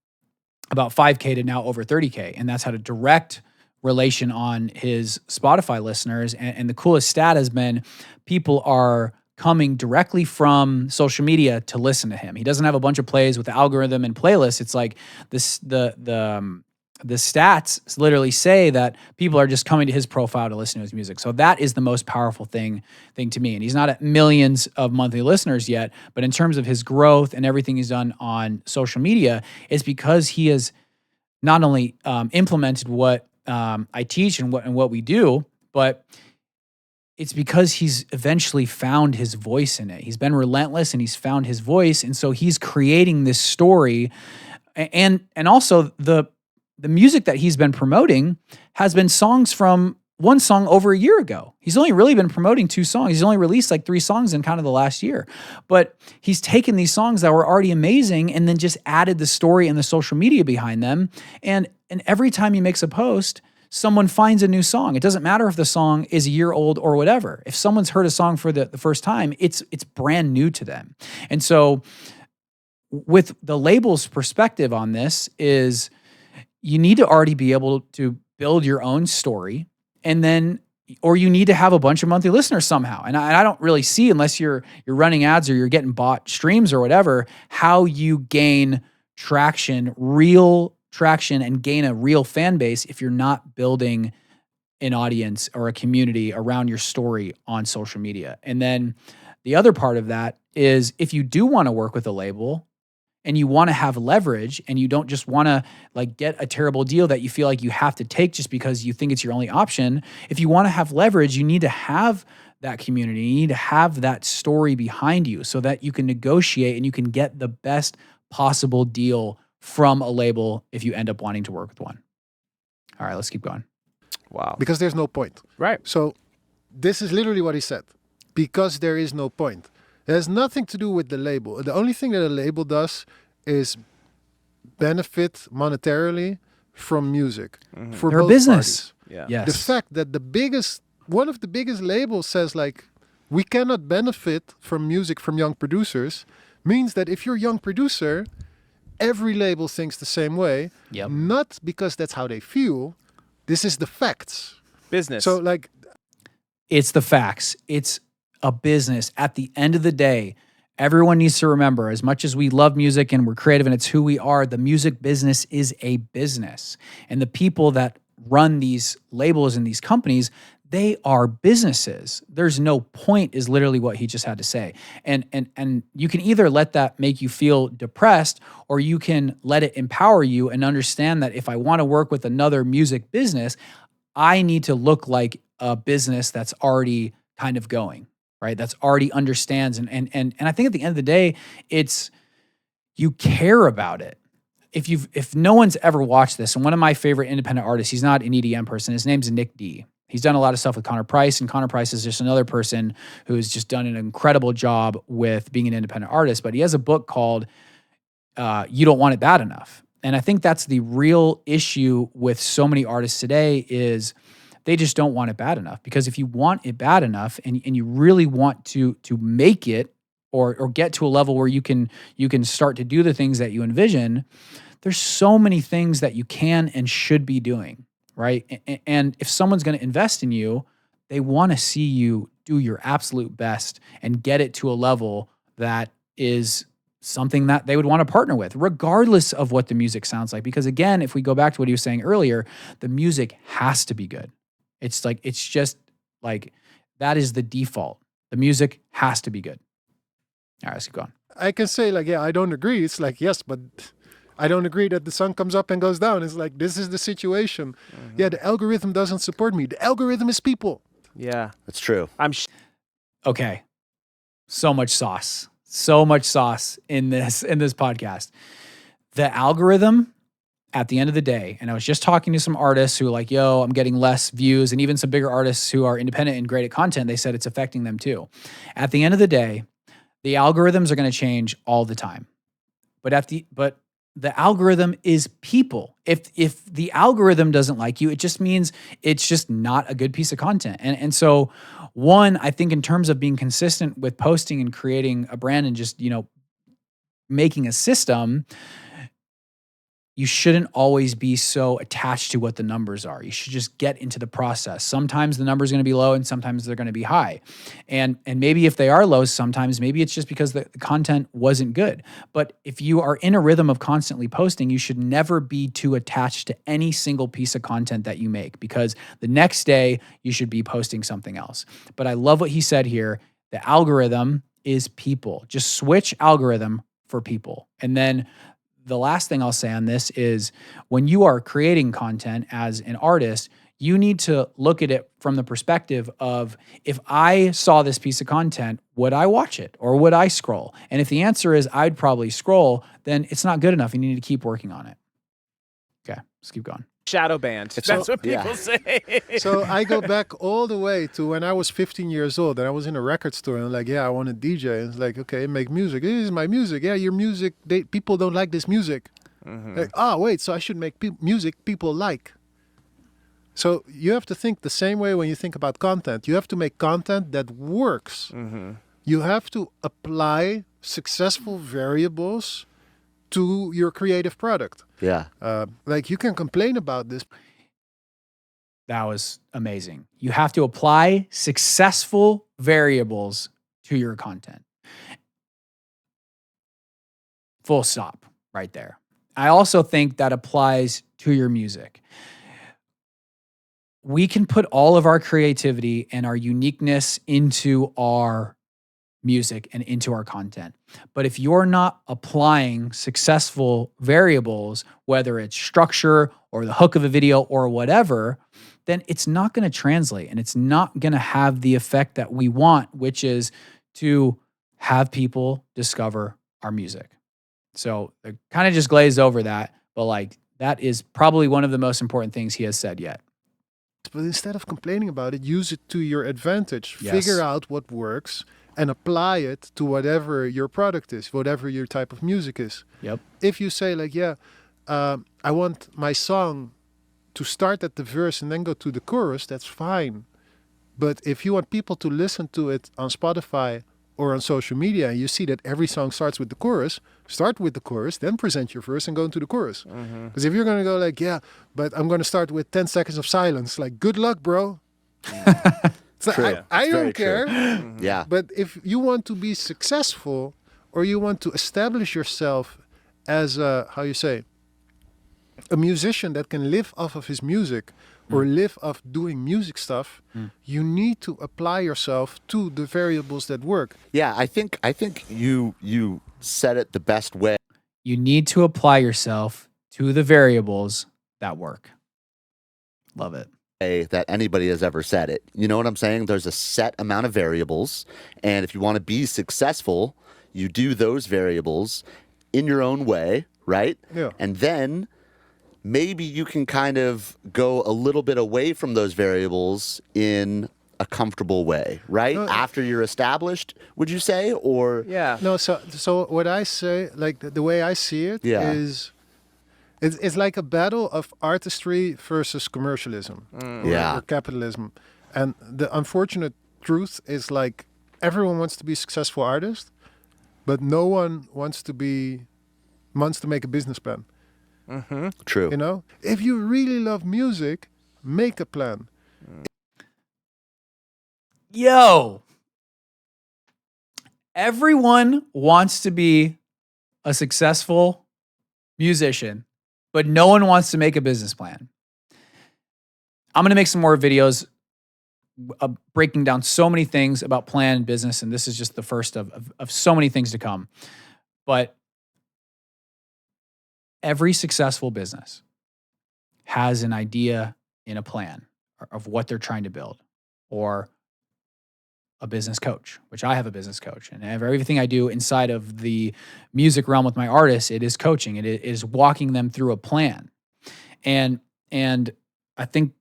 about 5K to now over 30K. And that's had a direct relation on his Spotify listeners. And the coolest stat has been people are coming directly from social media to listen to him. He doesn't have a bunch of plays with the algorithm and playlists. It's like this, the stats literally say that people are just coming to his profile to listen to his music. So that is the most powerful thing to me. And he's not at millions of monthly listeners yet, but in terms of his growth and everything he's done on social media, it's because he has not only implemented what I teach and what we do, but it's because he's eventually found his voice in it. He's been relentless and he's found his voice. And so he's creating this story. And also the music that he's been promoting has been songs from one song over a year ago. He's only really been promoting 2 songs. He's only released like 3 songs in kind of the last year. But he's taken these songs that were already amazing and then just added the story and the social media behind them. And every time he makes a post, someone finds a new song. It doesn't matter if the song is a year old or whatever. If someone's heard a song for the first time, it's brand new to them. And so with the label's perspective on this is you need to already be able to build your own story, and then, or you need to have a bunch of monthly listeners somehow. And I don't really see, unless you're running ads or you're getting bought streams or whatever, how you gain real traction and gain a real fan base if you're not building an audience or a community around your story on social media. And then The other part of that is if you do want to work with a label and you want to have leverage and you don't just want to like get a terrible deal that you feel like you have to take just because you think it's your only option. If you want to have leverage, you need to have that community. You need to have that story behind you so that you can negotiate and you can get the best possible deal from a label if you end up wanting to work with one. All right, let's keep going. Wow. Because there's no point. Right. So this is literally what he said. Because there is no point. It has nothing to do with the label. The only thing that a label does is benefit monetarily from music. For They're a both business. parties. Yeah. Yes. The fact that one of the biggest labels says like, we cannot benefit from music from young producers means that if you're a young producer, every label thinks the same way. Yep. Not because that's how they feel. This is the facts. Business. So like, It's the facts. It's a business. At the end of the day, everyone needs to remember, as much as we love music and we're creative and it's who we are, the music business is a business. And the people that run these labels and these companies, they are businesses. There's no point is literally what he just had to say. And you can either let that make you feel depressed or you can let it empower you and understand that if I want to work with another music business, I need to look like a business that's already kind of going, right? That's already understands. And I think at the end of the day, it's you care about it. If no one's ever watched this, and one of my favorite independent artists, he's not an EDM person, his name's Nick D. He's done a lot of stuff with Connor Price, and Connor Price is just another person who's just done an incredible job with being an independent artist. But he has a book called You Don't Want It Bad Enough. And I think that's the real issue with so many artists today is they just don't want it bad enough. Because if you want it bad enough and you really want to make it or get to a level where you can start to do the things that you envision, there's so many things that you can and should be doing, right? And if someone's going to invest in you, they want to see you do your absolute best and get it to a level that is something that they would want to partner with, regardless of what the music sounds like. Because again, if we go back to what he was saying earlier, the music has to be good. It's just like, that is the default. The music has to be good. All right, let's keep going. I can say like, yeah, I don't agree. It's like, yes, but I don't agree that the sun comes up and goes down. It's like, this is the situation. Yeah, the algorithm doesn't support me. The algorithm is people. Yeah. That's true. Okay. So much sauce. So much sauce in this podcast. The algorithm, at the end of the day, and I was just talking to some artists who are like, yo, I'm getting less views, and even some bigger artists who are independent and great at content, they said it's affecting them too. At the end of the day, the algorithms are going to change all the time. But the algorithm is people. If the algorithm doesn't like you, it just means it's just not a good piece of content. And so one, I think in terms of being consistent with posting and creating a brand and just, making a system, you shouldn't always be so attached to what the numbers are. You should just get into the process. Sometimes the number's going to be low and sometimes they're going to be high. And maybe if they are low, sometimes maybe it's just because the content wasn't good. But if you are in a rhythm of constantly posting, you should never be too attached to any single piece of content that you make, because the next day you should be posting something else. But I love what he said here. The algorithm is people. Just switch algorithm for people. And then the last thing I'll say on this is when you are creating content as an artist, you need to look at it from the perspective of, if I saw this piece of content, would I watch it or would I scroll? And if the answer is I'd probably scroll, then it's not good enough. You need to keep working on it. Okay, let's keep going. Shadow banned. That's what people say. So I go back all the way to when I was 15 years old and I was in a record store and like, yeah, I want to DJ. And it's like, okay, make music. This is my music. Yeah, your music, people don't like this music. Like, wait, so I should make music people like. So you have to think the same way when you think about content. You have to make content that works. You have to apply successful variables to your creative product. Yeah. Like you can complain about this. That was amazing. You have to apply successful variables to your content. Full stop right there. I also think that applies to your music. We can put all of our creativity and our uniqueness into our music and into our content. But if you're not applying successful variables, whether it's structure or the hook of a video or whatever, then it's not going to translate and it's not going to have the effect that we want, which is to have people discover our music. So I kind of just glazed over that, but like that is probably one of the most important things he has said yet. But instead of complaining about it, use it to your advantage. Yes. Figure out what works and apply it to whatever your product is, whatever your type of music is. Yep. If you say like, I want my song to start at the verse and then go to the chorus, that's fine. But if you want people to listen to it on Spotify or on social media, and you see that every song starts with the chorus, start with the chorus, then present your verse and go into the chorus. Because if you're going to go like, but I'm going to start with 10 seconds of silence, like, good luck, bro. So True. I don't Very true. care. Yeah. But if you want to be successful or you want to establish yourself as a musician that can live off of his music or live off doing music stuff, you need to apply yourself to the variables that work. Yeah, I think you said it the best way. You need to apply yourself to the variables that work. Love it. That anybody has ever said it. You know what I'm saying? There's a set amount of variables, and if you want to be successful, you do those variables in your own way, right? Yeah. And then maybe you can kind of go a little bit away from those variables in a comfortable way, right? After you're established, would you say? Or Yeah. No, so what I say, like the way I see it is, it's like a battle of artistry versus commercialism or capitalism. And the unfortunate truth is like everyone wants to be a successful artist, but no one wants to make a business plan. True. You know, if you really love music, make a plan. Yo, everyone wants to be a successful musician, but no one wants to make a business plan. I'm going to make some more videos breaking down so many things about plan and business, and this is just the first of so many things to come. But every successful business has an idea in a plan of what they're trying to build, or a business coach, which I have a business coach. And everything I do inside of the music realm with my artists, it is coaching. It is walking them through a plan. And I think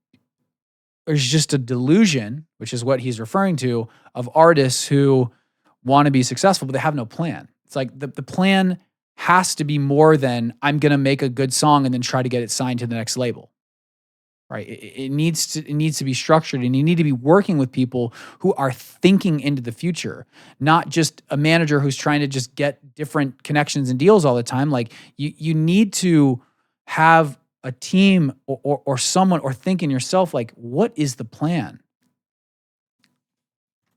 there's just a delusion, which is what he's referring to, of artists who want to be successful, but they have no plan. It's like the plan has to be more than I'm going to make a good song and then try to get it signed to the next label. Right? It needs to be structured, and you need to be working with people who are thinking into the future, not just a manager who's trying to just get different connections and deals all the time. Like you need to have a team or someone, or think in yourself, like, what is the plan?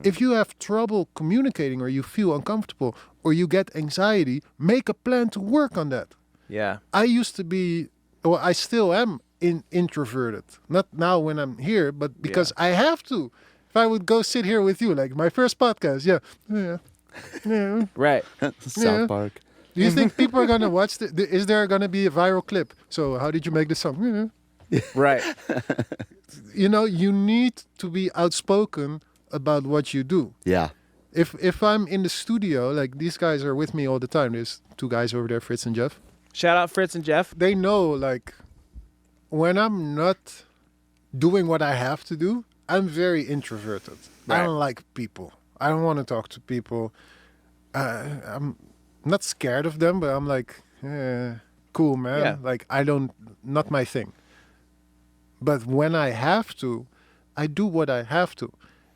If you have trouble communicating, or you feel uncomfortable, or you get anxiety, make a plan to work on that. Yeah. I used to be, well, I still am introverted. Not now when I'm here, but because I have to. If I would go sit here with you, like my first podcast, Right. South Park. Do you think people are going to watch is there going to be a viral clip? So how did you make this song? Right. You know, you need to be outspoken about what you do. Yeah. If I'm in the studio, like these guys are with me all the time. There's two guys over there, Fritz and Jeff. Shout out Fritz and Jeff. They know, like, when I'm not doing what I have to do, I'm very introverted. Right. I don't like people. I don't want to talk to people. I'm not scared of them, but I'm like, cool, man. Yeah. Like, not my thing. But when I have to, I do what I have to.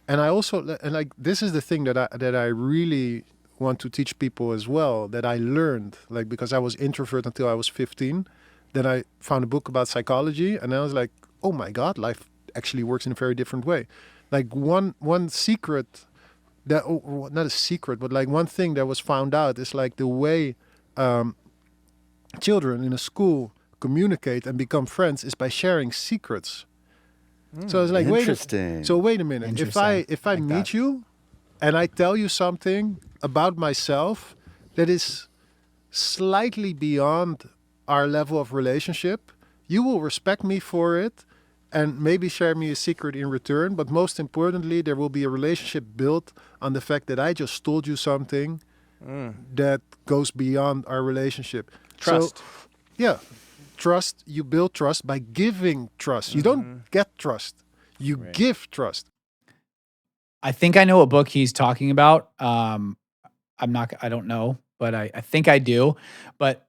And I also, and like, this is the thing that I really want to teach people as well, that I learned, like, because I was introvert until I was 15. Then I found a book about psychology, and I was like, oh my God, life actually works in a very different way. Like one secret that, not a secret, but like one thing that was found out is like the way children in a school communicate and become friends is by sharing secrets. So I was like, wait a minute. If I Interesting. meet you and I tell you something about myself that is slightly beyond our level of relationship, you will respect me for it and maybe share me a secret in return. But most importantly, there will be a relationship built on the fact that I just told you something that goes beyond our relationship. Trust. So, yeah, trust. You build trust by giving trust. You don't get trust. You give trust. I think I know what book he's talking about. I don't know, but I think I do. But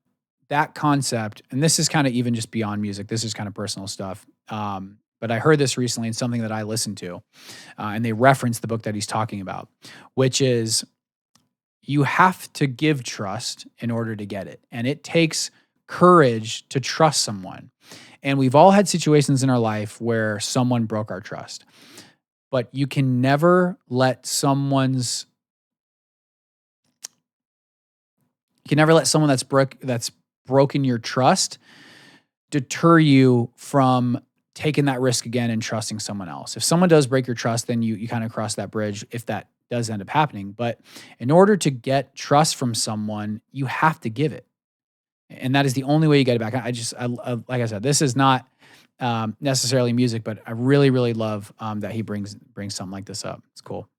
that concept, and this is kind of even just beyond music, this is kind of personal stuff. But I heard this recently in something that I listened to, and they referenced the book that he's talking about, which is you have to give trust in order to get it. And it takes courage to trust someone. And we've all had situations in our life where someone broke our trust. But you can never let someone that's broken your trust deter you from taking that risk again and trusting someone else. If someone does break your trust, then you kind of cross that bridge if that does end up happening. But in order to get trust from someone, you have to give it. And that is the only way you get it back. I like I said, this is not necessarily music, but I really, really love that he brings something like this up. It's cool.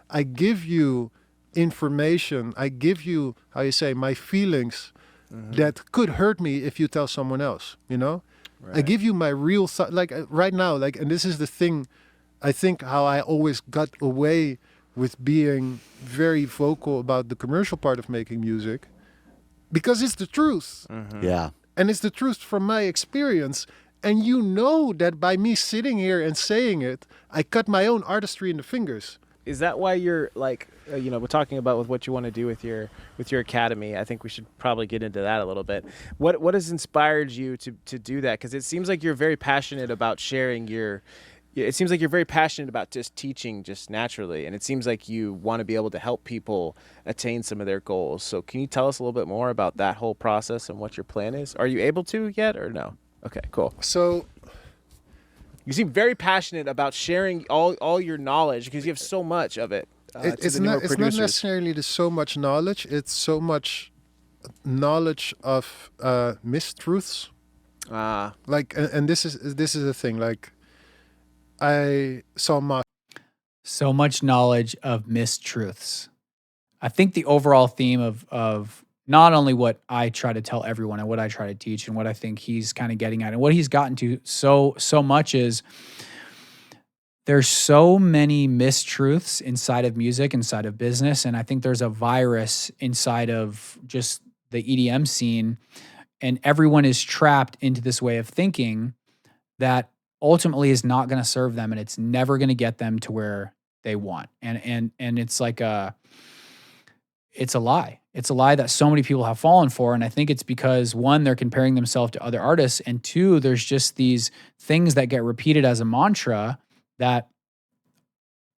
I give you information. I give you, how you say, my feelings that could hurt me if you tell someone else, you know? Right. I give you my real thought, like right now, like, and this is the thing, I think how I always got away with being very vocal about the commercial part of making music, because it's the truth. Yeah. And it's the truth from my experience. And you know that by me sitting here and saying it, I cut my own artistry in the fingers. Is that why you're like, we're talking about with what you want to do with your academy? I think we should probably get into that a little bit. What has inspired you to do that? Because it seems like you're very passionate about sharing it seems like you're very passionate about just teaching just naturally. And it seems like you want to be able to help people attain some of their goals. So can you tell us a little bit more about that whole process and what your plan is? Are you able to yet or no? Okay, cool. So you seem very passionate about sharing all your knowledge because you have so much of it. It's not necessarily so much knowledge. It's so much knowledge of mistruths. Like, and this is the thing. Like, I saw so much knowledge of mistruths. I think the overall theme of not only what I try to tell everyone and what I try to teach and what I think he's kind of getting at and what he's gotten to so much is there's so many mistruths inside of music, inside of business. And I think there's a virus inside of just the EDM scene, and everyone is trapped into this way of thinking that ultimately is not going to serve them, and it's never going to get them to where they want. And it's like it's a lie. It's a lie that so many people have fallen for. And I think it's because, one, they're comparing themselves to other artists. And two, there's just these things that get repeated as a mantra that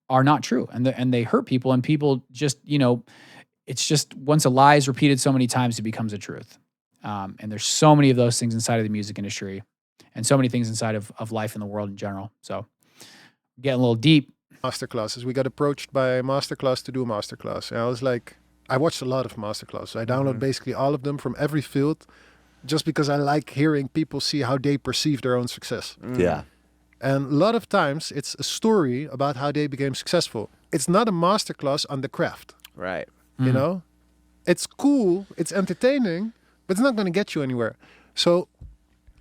are not true. And they hurt people. And people just, it's just once a lie is repeated so many times, it becomes a truth. And there's so many of those things inside of the music industry and so many things inside of life in the world in general. So getting a little deep. Masterclasses. We got approached by a masterclass to do a masterclass. And I was like, I watched a lot of masterclasses. I download basically all of them from every field just because I like hearing people see how they perceive their own success. Yeah. And a lot of times it's a story about how they became successful. It's not a masterclass on the craft. Right. You know? It's cool, it's entertaining, but it's not going to get you anywhere. So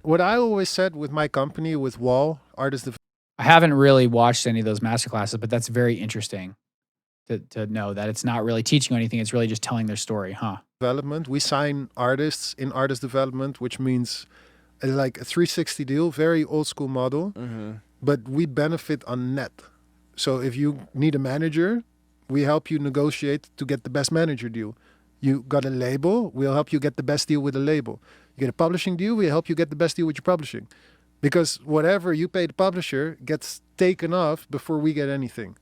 what I always said with my company, with Wall, Artist Development. I haven't really watched any of those masterclasses, but that's very interesting to know that it's not really teaching you anything. It's really just telling their story, huh? Development. We sign artists in artist development, which means like a 360 deal, very old school model, but we benefit on net. So if you need a manager, we help you negotiate to get the best manager deal. You got a label, we'll help you get the best deal with a label. You get a publishing deal, we'll help you get the best deal with your publishing. Because whatever you pay the publisher gets taken off before we get anything.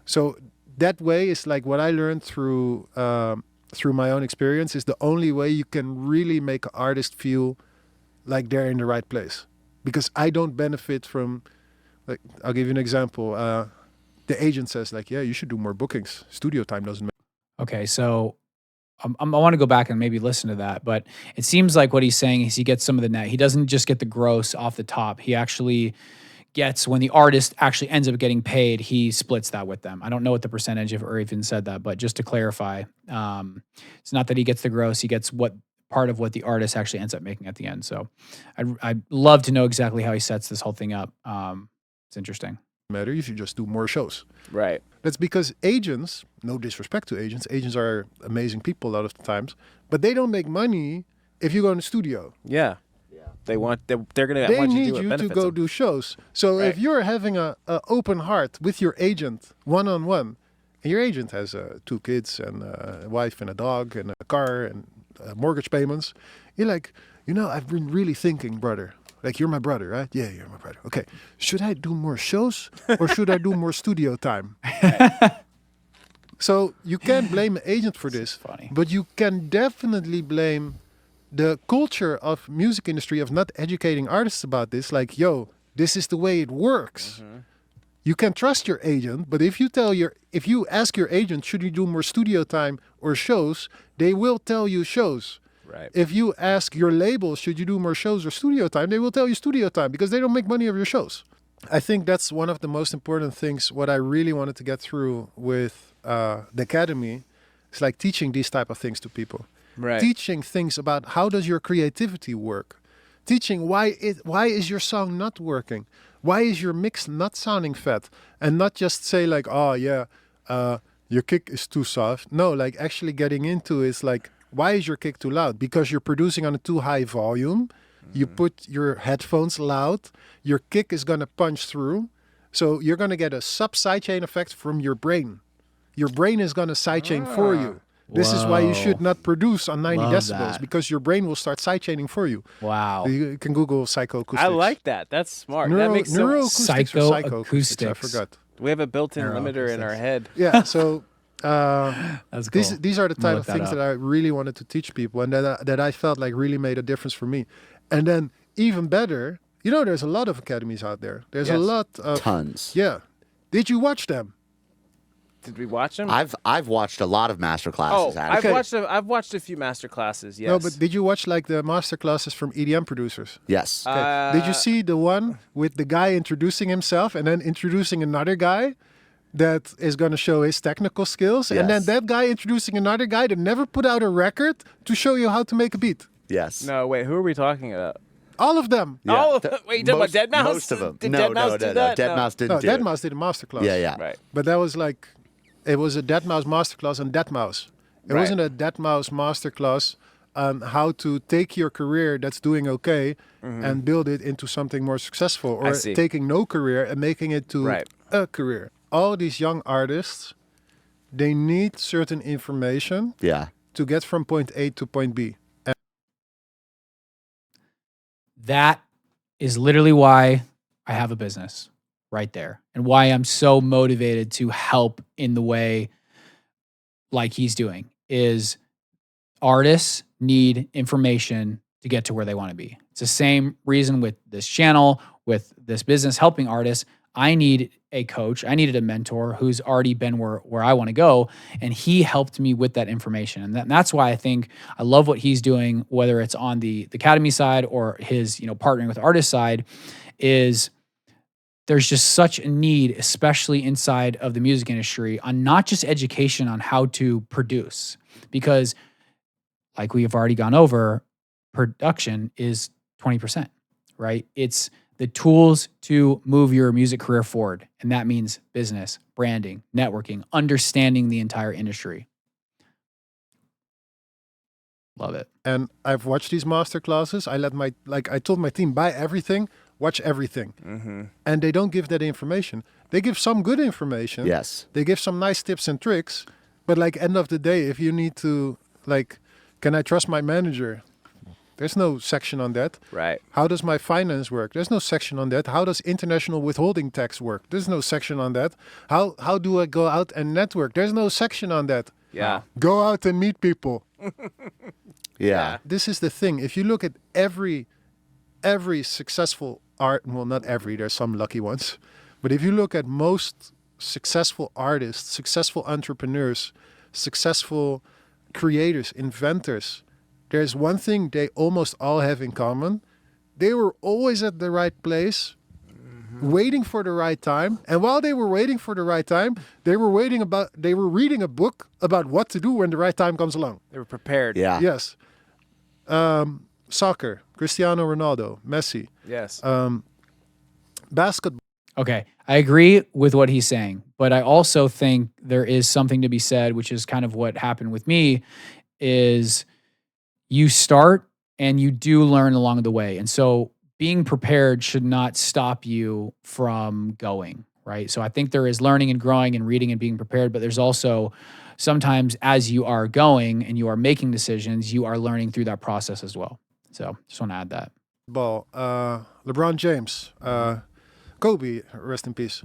So that way is like what I learned through my own experience is the only way you can really make an artist feel like they're in the right place. Because I don't benefit from, like, I'll give you an example. the agent says like, yeah, you should do more bookings. Studio time doesn't matter. Okay, so I want to go back and maybe listen to that, but it seems like what he's saying is he gets some of the net. He doesn't just get the gross off the top. He actually gets, when the artist actually ends up getting paid, he splits that with them. I don't know what the percentage of, or even said that, but just to clarify, it's not that he gets the gross, he gets what part of what the artist actually ends up making at the end. So I'd love to know exactly how he sets this whole thing up. It's interesting. Matter, you should just do more shows. Right. That's because agents, no disrespect to agents are amazing people a lot of the times, but they don't make money if you go in the studio. Yeah. They want they're gonna They want you need to do you it to go do shows. So if you're having a open heart with your agent one-on-one, and your agent has 2 kids and a wife and a dog and a car and mortgage payments, you're like, I've been really thinking, brother. Like, you're my brother, right? Yeah, you're my brother. Okay. Should I do more shows or should I do more studio time? So you can't blame an agent for this. Funny. But you can definitely blame the culture of music industry of not educating artists about this. Like, yo, this is the way it works. Mm-hmm. You can trust your agent, but if you ask your agent, should you do more studio time or shows, they will tell you shows. Right. If you ask your label, should you do more shows or studio time, they will tell you studio time because they don't make money of your shows. I think that's one of the most important things. What I really wanted to get through with the Academy is like teaching these type of things to people. Right. Teaching things about how does your creativity work. Teaching why is your song not working? Why is your mix not sounding fat? And not just say like, oh yeah, your kick is too soft. No, like actually getting into is like, why is your kick too loud? Because you're producing on a too high volume. You put your headphones loud. Your kick is going to punch through. So you're going to get a sub-sidechain effect from your brain. Your brain is going to sidechain for you. This is why you should not produce on 90 Love decibels that. because your brain will start sidechaining for you. Wow. You can Google psychoacoustics. I like that. That's smart. That makes sense. Neuroacoustics or psychoacoustics. I Psychoacoustics. forgot. We have a built-in Neuroacoustics. limiter in our head. Yeah, so That's cool. these are the I'm gonna type look of that things up. that I really wanted to teach people and that I felt like really made a difference for me. And then even better, there's a lot of academies out there. There's a Yes. lot of... Tons. Yeah. Did you watch them? Did we watch them? I've watched a lot of master classes. I've actually. watched a few master classes. Yes. No, but did you watch like the master classes from EDM producers? Yes. Okay. Did you see the one with the guy introducing himself and then introducing another guy that is going to show his technical skills? And then Yes. that guy introducing another guy that never put out a record to show you how to make a beat. Yes. No, wait. Who are we talking about? All of them. Yeah. All of them. Wait, you talking about Dead Mouse? Most of them. Did no, Dead Mouse no, do no, that? no. Dead No. Mouse didn't No, do Dead it. Mouse did a masterclass. Yeah, yeah. Right. But that was like, it was a Dead Mouse masterclass on Dead Mouse. It Right. wasn't a Dead Mouse masterclass on how to take your career that's doing okay and build it into something more successful, or see. taking no career and making it to Right. a career. All these young artists, they need certain information Yeah. to get from point A to point B. That is literally why I have a business right there, and why I'm so motivated to help in the way like he's doing. Is artists need information to get to where they want to be. It's the same reason with this channel, with this business, helping artists. I need a coach. I needed a mentor who's already been where I want to go. And he helped me with that information. And that's why I think I love what he's doing, whether it's on the Academy side or his, partnering with artist side, is there's just such a need, especially inside of the music industry, on not just education on how to produce. Because like we have already gone over, production is 20%, right? It's the tools to move your music career forward. And that means business, branding, networking, understanding the entire industry. Love it. And I've watched these master classes. I told my team, buy everything, watch everything. Mm-hmm. And they don't give that information. They give some good information. Yes. They give some nice tips and tricks. But like end of the day, if you need to, like, can I trust my manager? There's no section on that. Right. How does my finance work? There's no section on that. How does international withholding tax work? There's no section on that. How do I go out and network? There's no section on that. Yeah. Go out and meet people. Yeah. This is the thing. If you look at every successful art, well, not every, there's some lucky ones, but if you look at most successful artists, successful entrepreneurs, successful creators, inventors, there's one thing they almost all have in common. They were always at the right place, waiting for the right time. And while they were waiting for the right time, they were reading a book about what to do when the right time comes along. They were prepared. Yeah. Yes. Soccer, Cristiano Ronaldo, Messi. Yes. Basketball. Okay, I agree with what he's saying, but I also think there is something to be said, which is kind of what happened with me, is you start and you do learn along the way. And so being prepared should not stop you from going, right? So I think there is learning and growing and reading and being prepared, but there's also sometimes as you are going and you are making decisions, you are learning through that process as well. So just want to add that. LeBron James, Kobe, rest in peace.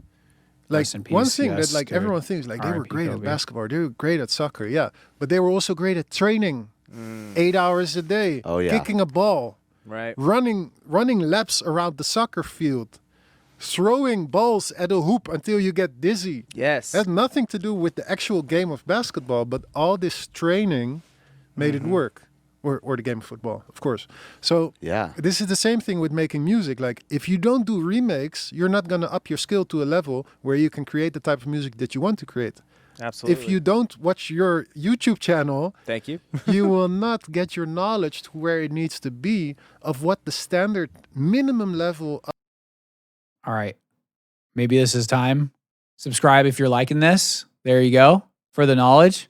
Like Rest in peace, one thing yes, that like dude. everyone thinks like they were R.I.P. great at Kobe. basketball, they were great at soccer, yeah, but they were also great at training, 8 hours a day, Oh, yeah. kicking a ball, Right. running laps around the soccer field, throwing balls at a hoop until you get dizzy. Yes. It had nothing to do with the actual game of basketball, but all this training made it work. Or the game of football, of course. So Yeah. this is the same thing with making music. Like if you don't do remakes, you're not gonna up your skill to a level where you can create the type of music that you want to create. Absolutely. If you don't watch your YouTube channel, Thank you. you will not get your knowledge to where it needs to be of what the standard minimum level All right, maybe this is time. Subscribe if you're liking this. There you go. For the knowledge,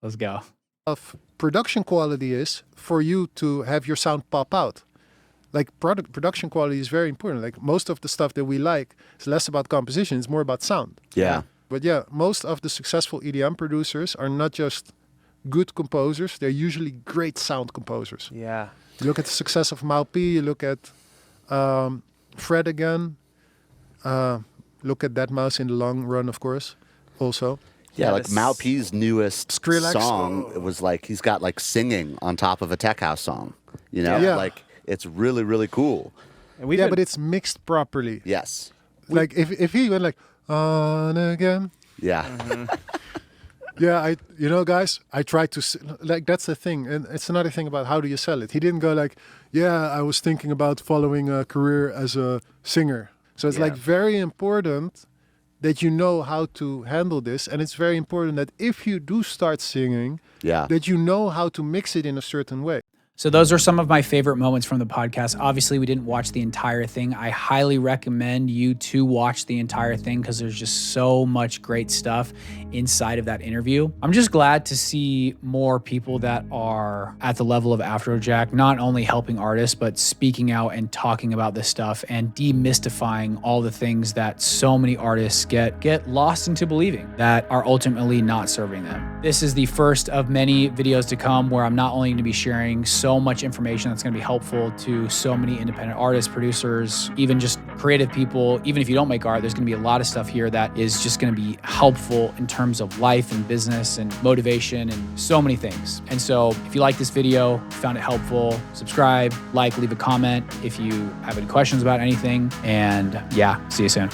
let's go. of production quality is for you to have your sound pop out. Like production quality is very important. Like most of the stuff that we like is less about composition, it's more about sound. Yeah. But yeah, most of the successful EDM producers are not just good composers, they're usually great sound composers. Yeah. You look at the success of Mal P, you look at Fred again, look at That Mouse in the Long Run, of course, also. Yeah, like this- Mal P's newest SKRILLEX. song, it was like he's got like singing on top of a tech house song. You know, Yeah. like it's really, really cool. And we Yeah, but it's mixed properly. Yes. Like if he went like, on again. Yeah. Yeah, guys, I tried to, like, that's the thing. And it's another thing about how do you sell it. He didn't go like, yeah, I was thinking about following a career as a singer. So it's Yeah. like very important that you know how to handle this. And it's very important that if you do start singing, Yeah. that you know how to mix it in a certain way. So those are some of my favorite moments from the podcast. Obviously, we didn't watch the entire thing. I highly recommend you to watch the entire thing because there's just so much great stuff inside of that interview. I'm just glad to see more people that are at the level of Afrojack, not only helping artists, but speaking out and talking about this stuff and demystifying all the things that so many artists get lost into believing that are ultimately not serving them. This is the first of many videos to come where I'm not only going to be sharing so much information that's going to be helpful to so many independent artists, producers, even just creative people. Even if you don't make art, there's going to be a lot of stuff here that is just going to be helpful in terms of life and business and motivation and so many things. And so if you like this video, found it helpful, subscribe, like, leave a comment if you have any questions about anything. And yeah, see you soon.